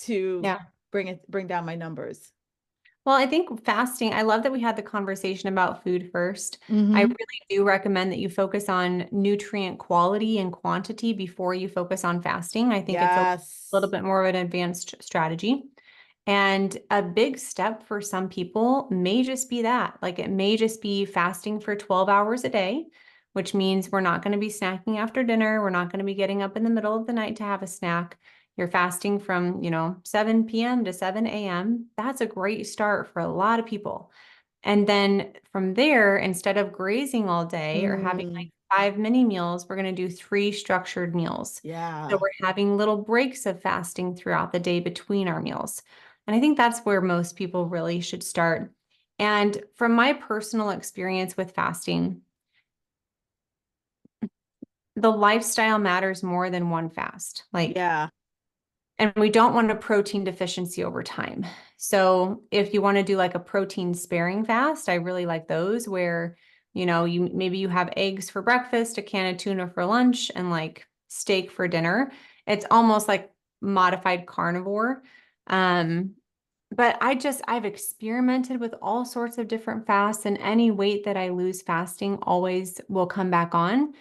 to Yeah. bring down my numbers? Well, I think fasting, I love that we had the conversation about food first. I Mm-hmm. really do recommend that you focus on nutrient quality and quantity before you focus on fasting. I think it's a little Yes. bit more of an advanced strategy. And a big step for some people may just be that. Like it may just be fasting for 12 hours a day, which means we're not going to be snacking after dinner. We're not going to be getting up in the middle of the night to have a snack. You're fasting from, 7 p.m. to 7 a.m. That's a great start for a lot of people. And then from there, instead of grazing all day or having Mm, like 5 mini meals, we're going to do 3 structured meals. So yeah. we're having little breaks of fasting throughout the day between our meals. And I think that's where most people really should start. And from my personal experience with fasting, the lifestyle matters more than one fast. Yeah. And we don't want a protein deficiency over time. So if you want to do like a protein sparing fast, I really like those where, you maybe you have eggs for breakfast, a can of tuna for lunch, and like steak for dinner. It's almost like modified carnivore. Um, but I've experimented with all sorts of different fasts, and any weight that I lose fasting always will come back on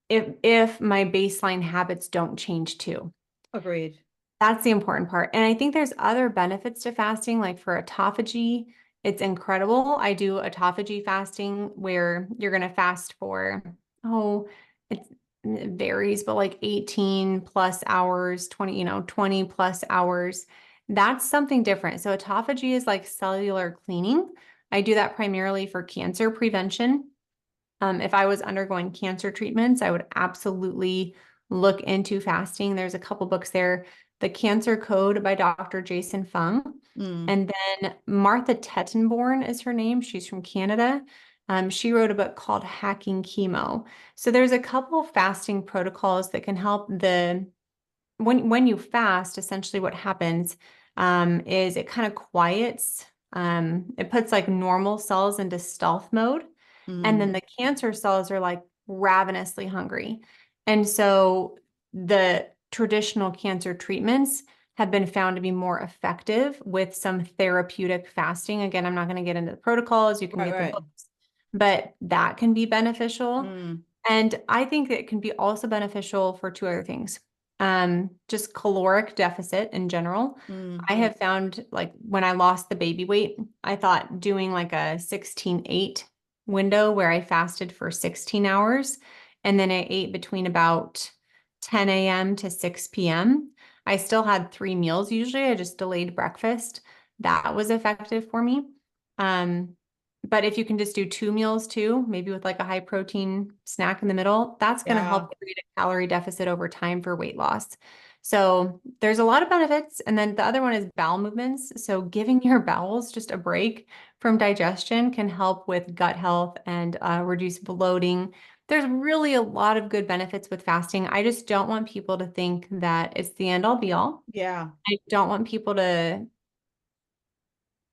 if my baseline habits don't change too. Agreed. That's the important part. And I think there's other benefits to fasting, like for autophagy, it's incredible. I do autophagy fasting where you're going to fast for, oh, it varies, but like 18 plus hours, 20, 20 plus hours. That's something different. So autophagy is like cellular cleaning. I do that primarily for cancer prevention. If I was undergoing cancer treatments, I would absolutely look into fasting. There's a couple books there. The Cancer Code by Dr. Jason Fung. Mm, And then Martha Tettenborn is her name. She's from Canada. She wrote a book called Hacking Chemo. So there's a couple fasting protocols that can help when you fast, essentially what happens is it kind of quiets, it puts like normal cells into stealth mode. And mm, then the cancer cells are like ravenously hungry. And so the traditional cancer treatments have been found to be more effective with some therapeutic fasting. Again, I'm not going to get into the protocols, you can right, get the right. books, but that can be beneficial. Mm, And I think that it can be also beneficial for two other things. Just caloric deficit in general. mm, I have found like when I lost the baby weight, I thought doing like a 16-8 window where I fasted for 16 hours and then I ate between about 10 a.m. to 6 p.m. I still had 3 meals usually. I just delayed breakfast. That was effective for me. Um, but if you can just do 2 meals too, maybe with like a high protein snack in the middle, that's going to yeah. help create a calorie deficit over time for weight loss. So there's a lot of benefits. And then the other one is bowel movements. So giving your bowels just a break from digestion can help with gut health and reduce bloating. There's really a lot of good benefits with fasting. I just don't want people to think that it's the end all be all. Yeah. I don't want people to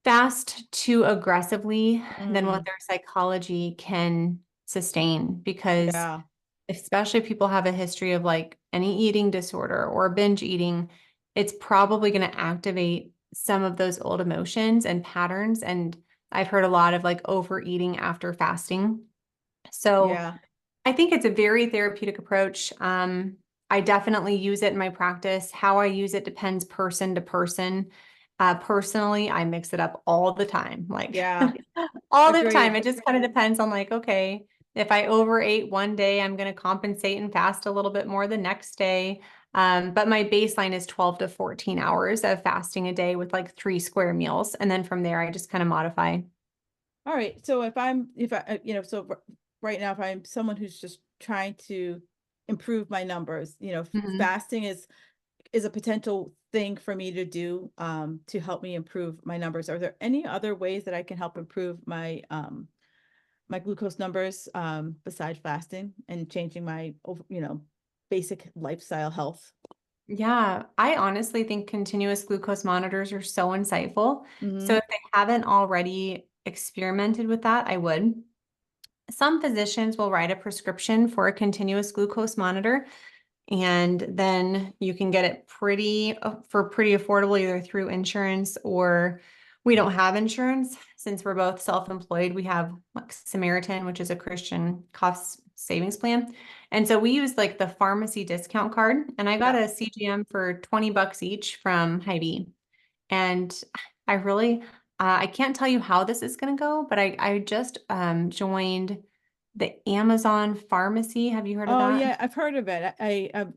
fast too aggressively than what Mm, their psychology can sustain because yeah. especially if people have a history of like any eating disorder or binge eating, it's probably going to activate some of those old emotions and patterns. And I've heard a lot of like overeating after fasting. So Yeah. I think it's a very therapeutic approach. I definitely use it in my practice. How I use it depends person to person. Personally, I mix it up all the time, like Yeah. all the time. Agreed. It just kind of depends on like, okay, if I overate one day, I'm going to compensate and fast a little bit more the next day. But my baseline is 12 to 14 hours of fasting a day with like 3 square meals. And then from there, I just kind of modify. All right. So if I, right now, if I'm someone who's just trying to improve my numbers, Mhm. fasting is a potential thing for me to do, to help me improve my numbers. Are there any other ways that I can help improve my glucose numbers, besides fasting and changing my, basic lifestyle health? Yeah, I honestly think continuous glucose monitors are so insightful. So Mm-hmm. if they haven't already experimented with that, I would. Some physicians will write a prescription for a continuous glucose monitor, and then you can get it pretty affordable either through insurance or We don't have insurance since we're both self-employed. We have like Samaritan, which is a Christian cost savings plan. And so we use like the pharmacy discount card, and I got Yeah. a CGM for 20 bucks each from Hy-Vee. And I really, I can't tell you how this is going to go, but I just joined the Amazon pharmacy. Have you heard of Oh that? yeah, I've heard of it.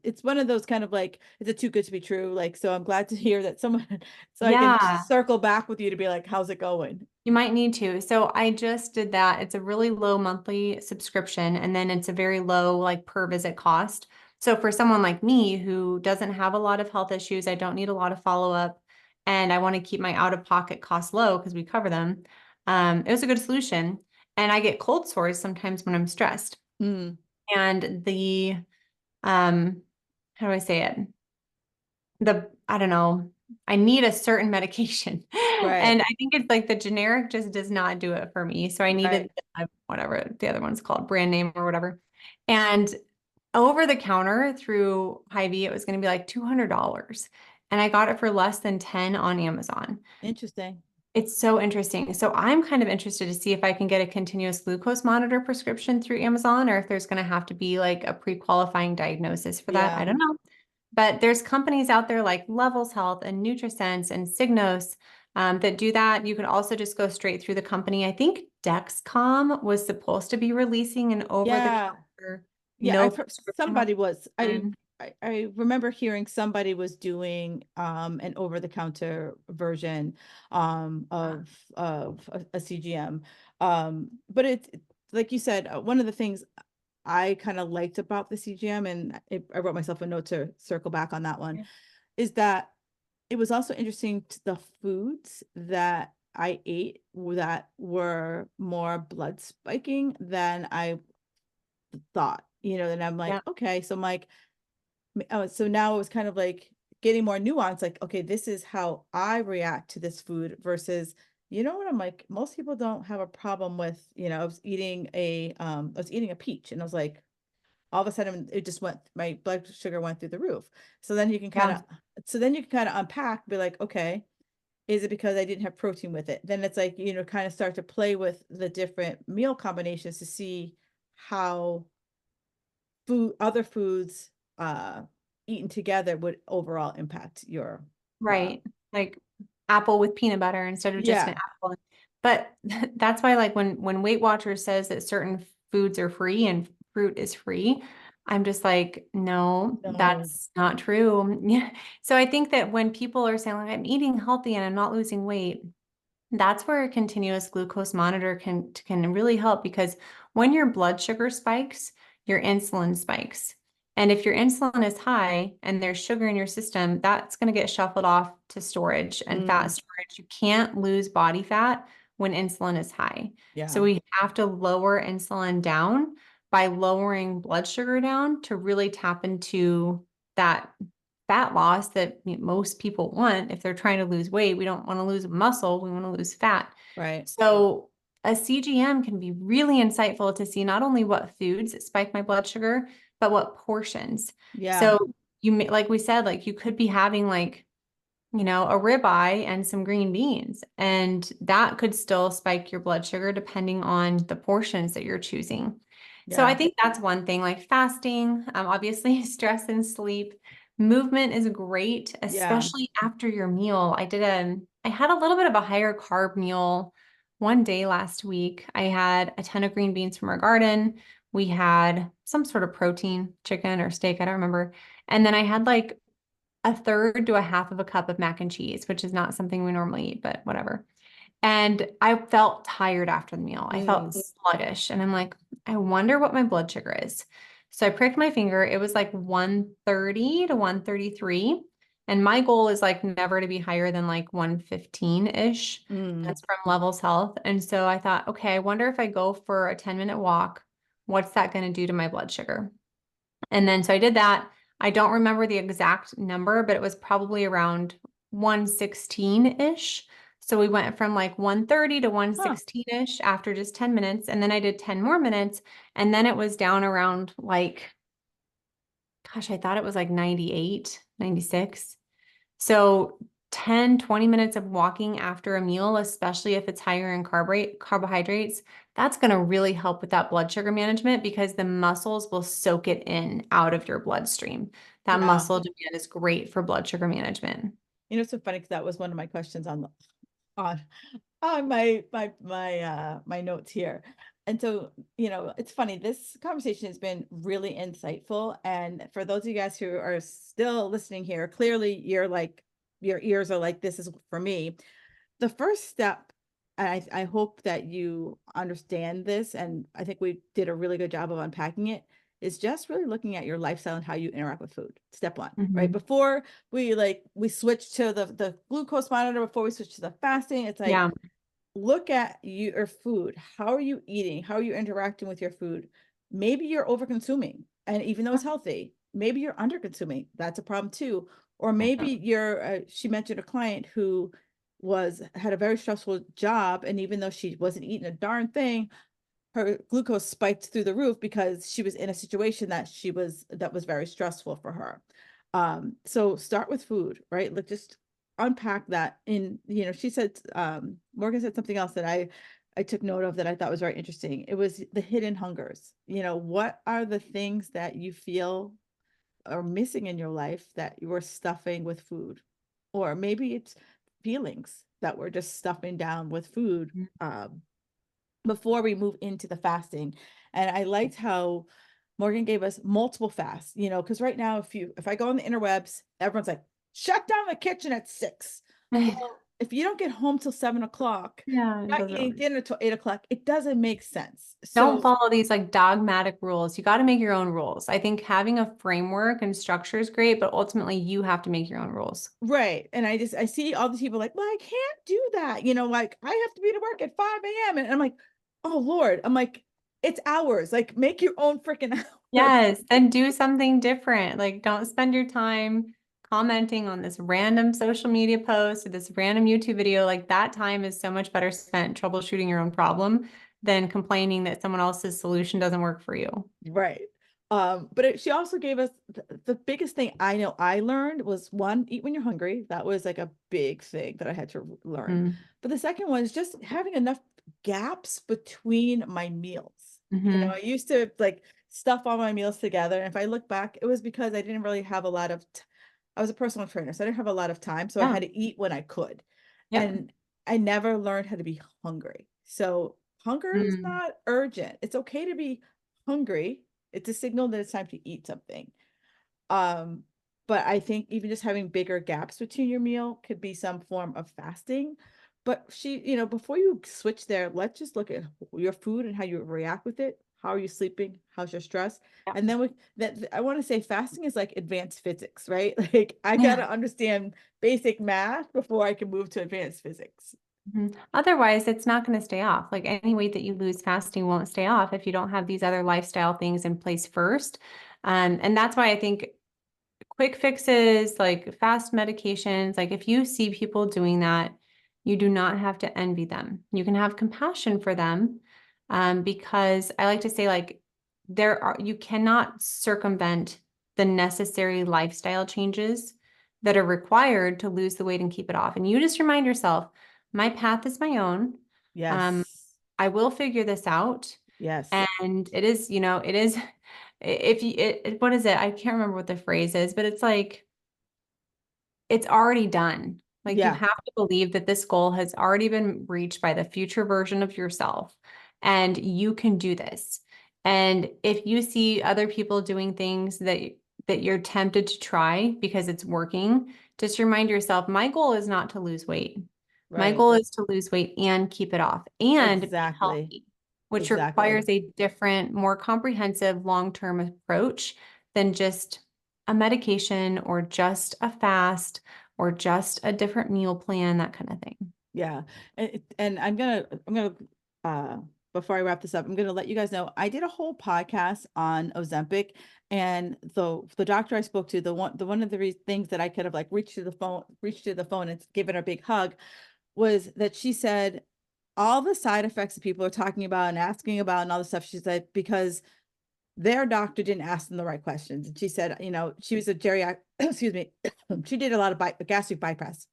It's one of those kind of like, is it too good to be true? Like, so I'm glad to hear that someone, so I can Yeah. circle back with you to be like, how's it going? You might need to. So I just did that. It's a really low monthly subscription, and then it's a very low like per visit cost. So for someone like me who doesn't have a lot of health issues, I don't need a lot of follow-up, and I want to keep my out-of-pocket costs low because we cover them. It was a good solution. And I get cold sores sometimes when I'm stressed. Mm, And the how do I say it? I don't know, I need a certain medication. right, And I think it's like the generic just does not do it for me. So I right. needed whatever the other one's called, brand name or whatever. And over the counter through Hy-Vee, it was going to be like $200. And I got it for less than 10 on Amazon. Interesting. It's so interesting. So I'm kind of interested to see if I can get a continuous glucose monitor prescription through Amazon, or if there's going to have to be like a pre-qualifying diagnosis for that. I Yeah. don't know. But there's companies out there like Levels Health and NutriSense and Signos that do that. You can also just go straight through the company. I think Dexcom was supposed to be releasing an Yeah. over-the-counter Yeah, no I've heard prescription somebody was option. I remember hearing somebody was doing an over the counter version of a CGM. But it's like you said, one of the things I kind of liked about the CGM, and I wrote myself a note to circle back on that one, is that it was also interesting to the foods that I ate that were more blood spiking than I thought, and I'm like, Yeah, okay, so I'm like, oh, so now it was kind of like getting more nuance, like, okay, this is how I react to this food versus, what I'm like, most people don't have a problem with, I was eating a peach and I was like, all of a sudden it just went, my blood sugar went through the roof. So then you can kind yeah, of, so then you can kind of unpack, be like, okay, is it because I didn't have protein with it? Then it's like, kind of start to play with the different meal combinations to see how other foods eaten together would overall impact your right. Like apple with peanut butter instead of just an yeah. apple. But that's why like when Weight Watchers says that certain foods are free and fruit is free, I'm just like, no, No. that's not true. Yeah. So I think that when people are saying like I'm eating healthy and I'm not losing weight, that's where a continuous glucose monitor can really help, because when your blood sugar spikes, your insulin spikes. And if your insulin is high and there's sugar in your system, that's going to get shuffled off to storage and fat Mm, storage. You can't lose body fat when insulin is high. So yeah. we have to lower insulin down by lowering blood sugar down to really tap into that fat loss that most people want if they're trying to lose weight. We don't want to lose muscle, we want to lose fat. Right. So a CGM can be really insightful to see not only what foods spike my blood sugar, but what portions. Yeah. So you may, like we said, like you could be having like, a ribeye and some green beans, and that could still spike your blood sugar depending on the portions that you're choosing. So I Yeah. think that's one thing, like fasting, obviously stress and sleep. Movement is great, Yeah. especially after your meal. I had a little bit of a higher carb meal one day last week. I had a ton of green beans from our garden. We had some sort of protein, chicken or steak, I don't remember. And then I had like a third to a half of a cup of mac and cheese, which is not something we normally eat, but whatever. And I felt tired after the meal. I felt Mm, sluggish. And I'm like, I wonder what my blood sugar is. So I pricked my finger. It was like 130 to 133. And my goal is like never to be higher than like 115-ish. mm, That's from Levels Health. And so I thought, okay, I wonder if I go for a 10-minute walk, what's that going to do to my blood sugar? And then so I did that. I don't remember the exact number, but it was probably around 116-ish. So we went from like 130 to huh. 116-ish after just 10 minutes. And then I did 10 more minutes. And then it was down around like, gosh, I thought it was like 98, 96. So 10, 20 minutes of walking after a meal, especially if it's higher in carbohydrates, that's going to really help with that blood sugar management because the muscles will soak it in out of your bloodstream. That Yeah. muscle demand is great for blood sugar management. It's so funny because that was one of my questions on my notes here. And so, it's funny, this conversation has been really insightful. And for those of you guys who are still listening here, clearly you're like, your ears are like, this is for me. The first step, and I hope that you understand this, and I think we did a really good job of unpacking it, is just really looking at your lifestyle and how you interact with food. Step one, right? Mhm. Before we switch to the glucose monitor, before we switch to the fasting, it's like, Yeah. look at your food. How are you eating? How are you interacting with your food? Maybe you're over consuming, and even though it's healthy, maybe you're under consuming. That's a problem too. Or maybe she mentioned a client who had a very stressful job, and even though she wasn't eating a darn thing, her glucose spiked through the roof because she was in a situation that was very stressful for her. So start with food, right? Let's just unpack that. She said, Morgan said something else that I took note of that I thought was very interesting. It was the hidden hungers. What are the things that you feel are missing in your life that you were stuffing with food? Or maybe it's feelings that we're just stuffing down with food. Before we move into the fasting. And I liked how Morgan gave us multiple fasts, because right now, if I go on the interwebs, everyone's like, shut down the kitchen at 6. Well, if you don't get home till 7 o'clock, Yeah, it you're not doesn't eating work. dinner till 8 o'clock, it doesn't make sense. Don't So, follow these like dogmatic rules. You got to make your own rules. I think having a framework and structure is great, but ultimately you have to make your own rules. right. And I see all these people like, well, I can't do that. Like I have to be to work at 5 a.m. And I'm like, oh Lord, I'm like, it's hours. Like make your own freaking hours. Yes, then do something different. Like, don't spend your time commenting on this random social media post or this random YouTube video. Like, that time is so much better spent troubleshooting your own problem than complaining that someone else's solution doesn't work for you. Right. But she also gave us the biggest thing I know I learned was, one, eat when you're hungry. That was like a big thing that I had to learn. Mm. But the second one is just having enough gaps between my meals. Hmm. I used to like stuff all my meals together. And if I look back, it was because I didn't really have a lot of, I was a personal trainer, so I didn't have a lot of time. So I Yeah. had to eat when I could. Yep. And I never learned how to be hungry. So hunger is Mm. not urgent. It's okay to be hungry. It's a signal that it's time to eat something. Um, but I think even just having bigger gaps between your meal could be some form of fasting. But before you switch there, let's just look at your food and how you react with it. How are you sleeping? How's your stress? Yep. And then I want to say fasting is like advanced physics, right? Like I Yeah. gotta understand basic math before I can move to advanced physics. Mhm. Otherwise, it's not going to stay off. Like any weight that you lose fasting won't stay off if you don't have these other lifestyle things in place first. And that's why I think quick fixes, like fast medications, like if you see people doing that, you do not have to envy them. You can have compassion for them, because I like to say, like, you cannot circumvent the necessary lifestyle changes that are required to lose the weight and keep it off. And you just remind yourself, my path is my own. Um, Yes. I will figure this out. Yes. And it is, it is, if you, what is it? I can't remember what the phrase is, but it's like, it's already done. Like you Yeah. have to believe that this goal has already been reached by the future version of yourself, and you can do this. And if you see other people doing things that you're tempted to try because it's working, just remind yourself, my goal is not to lose weight. My Right. goal is to lose weight and keep it off and be Exactly. healthy, which Exactly. requires a different, more comprehensive long-term approach than just a medication or just a fast or just a different meal plan, that kind of thing. Yeah. And I'm gonna uh before I wrap this up, I'm gonna let you guys know I did a whole podcast on Ozempic, and the doctor I spoke to, the one of the things that I could have like reached to the phone and given her a big hug, was that she said all the side effects that people are talking about and asking about and all the stuff, she said, because their doctor didn't ask them the right questions. And she said, she was a geriatric, excuse me, she did a lot of gastric bypass.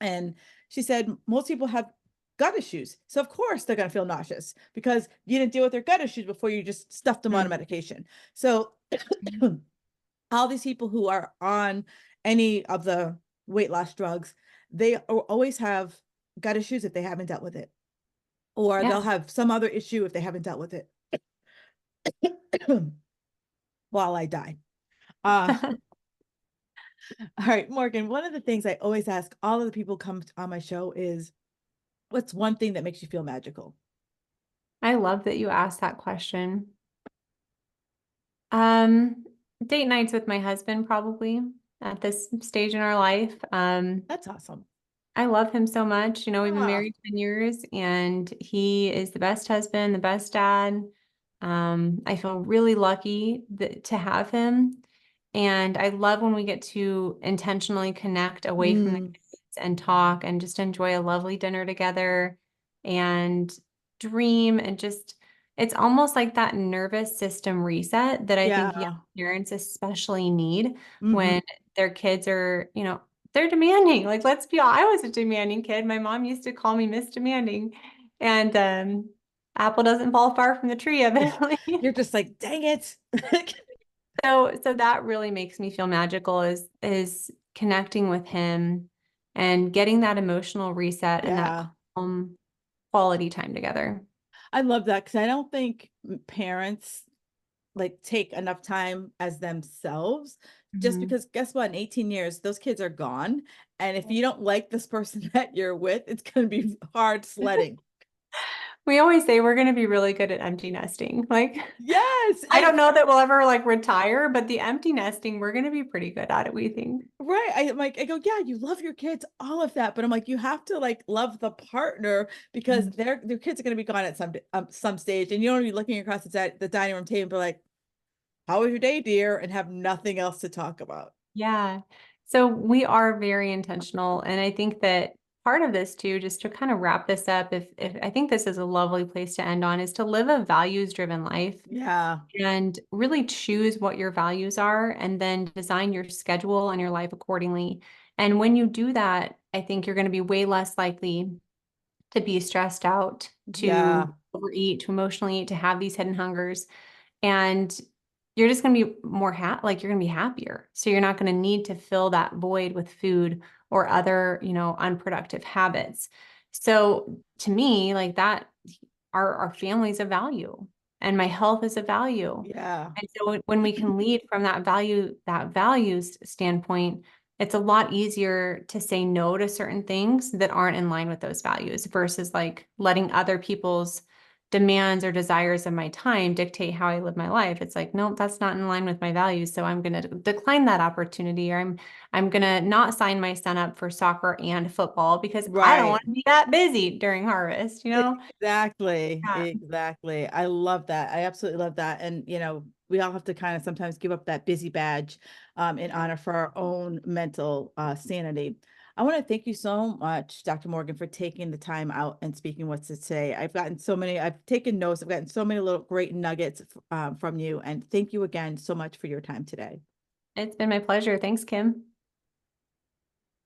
And she said most people have gut issues. So of course they're going to feel nauseous because you didn't deal with their gut issues before you just stuffed them on a Mm. medication. So all these people who are on any of the weight loss drugs, they always have gut issues if they haven't dealt with it, or Yeah. they'll have some other issue if they haven't dealt with it. While I die. Uh, all right, Morgan, one of the things I always ask all of the people who come on my show is, what's one thing that makes you feel magical? I love that you asked that question. Um, Date nights with my husband, probably at this stage in our life. That's awesome. I love him so much. We've been Ah, married 10 years and he is the best husband, the best dad. I feel really lucky to have him. And I love when we get to intentionally connect away from the mm, kids and talk and just enjoy a lovely dinner together and dream and just, it's almost like that nervous system reset that I think young yeah. parents especially need Hmm. when their kids are, they're demanding. Like, let's be honest, I was a demanding kid. My mom used to call me Miss Demanding. And apple doesn't fall far from the tree, evidently. You're just like, dang it. So that really makes me feel magical is connecting with him and getting that emotional reset and that Yeah. calm quality time together. I love that because I don't think parents like take enough time as themselves, just Mhm. because guess what, in 18 years those kids are gone, and if you don't like this person that you're with, it's going to be hard sledding. We always say we're going to be really good at empty nesting. Like, Yes, I don't know that we'll ever like retire, but the empty nesting, we're going to be pretty good at it, we think. right. I'm like, I go, yeah, you love your kids, all of that, but I'm like, you have to like love the partner because Mhm. their kids are going to be gone at some stage, and you don't want to be looking across the dining room table like, how was your day, dear, and have nothing else to talk about. Yeah. So we are very intentional. And I think that part of this too, just to kind of wrap this up, if I think this is a lovely place to end on, is to live a values-driven life Yeah, and really choose what your values are and then design your schedule and your life accordingly. And when you do that, I think you're going to be way less likely to be stressed out, to yeah, overeat, to emotionally eat, to have these hidden hungers. And you're just going to be like you're going to be happier. So you're not going to need to fill that void with food or other, unproductive habits. So to me, like that, our family's a value and my health is a value. yeah, And so when we can lead from that values standpoint, it's a lot easier to say no to certain things that aren't in line with those values versus like letting other people's demands or desires of my time dictate how I live my life. It's like, nope, that's not in line with my values. So I'm going to decline that opportunity, or I'm going to not sign my son up for soccer and football because I don't want right. to be that busy during harvest. Exactly, Yeah. exactly. I love that. I absolutely love that. And we all have to kind of sometimes give up that busy badge in honor for our own mental sanity. I want to thank you so much, Dr. Morgan, for taking the time out and speaking with us today. I've taken notes, I've gotten so many little great nuggets from you. And thank you again so much for your time today. It's been my pleasure. Thanks, Kim.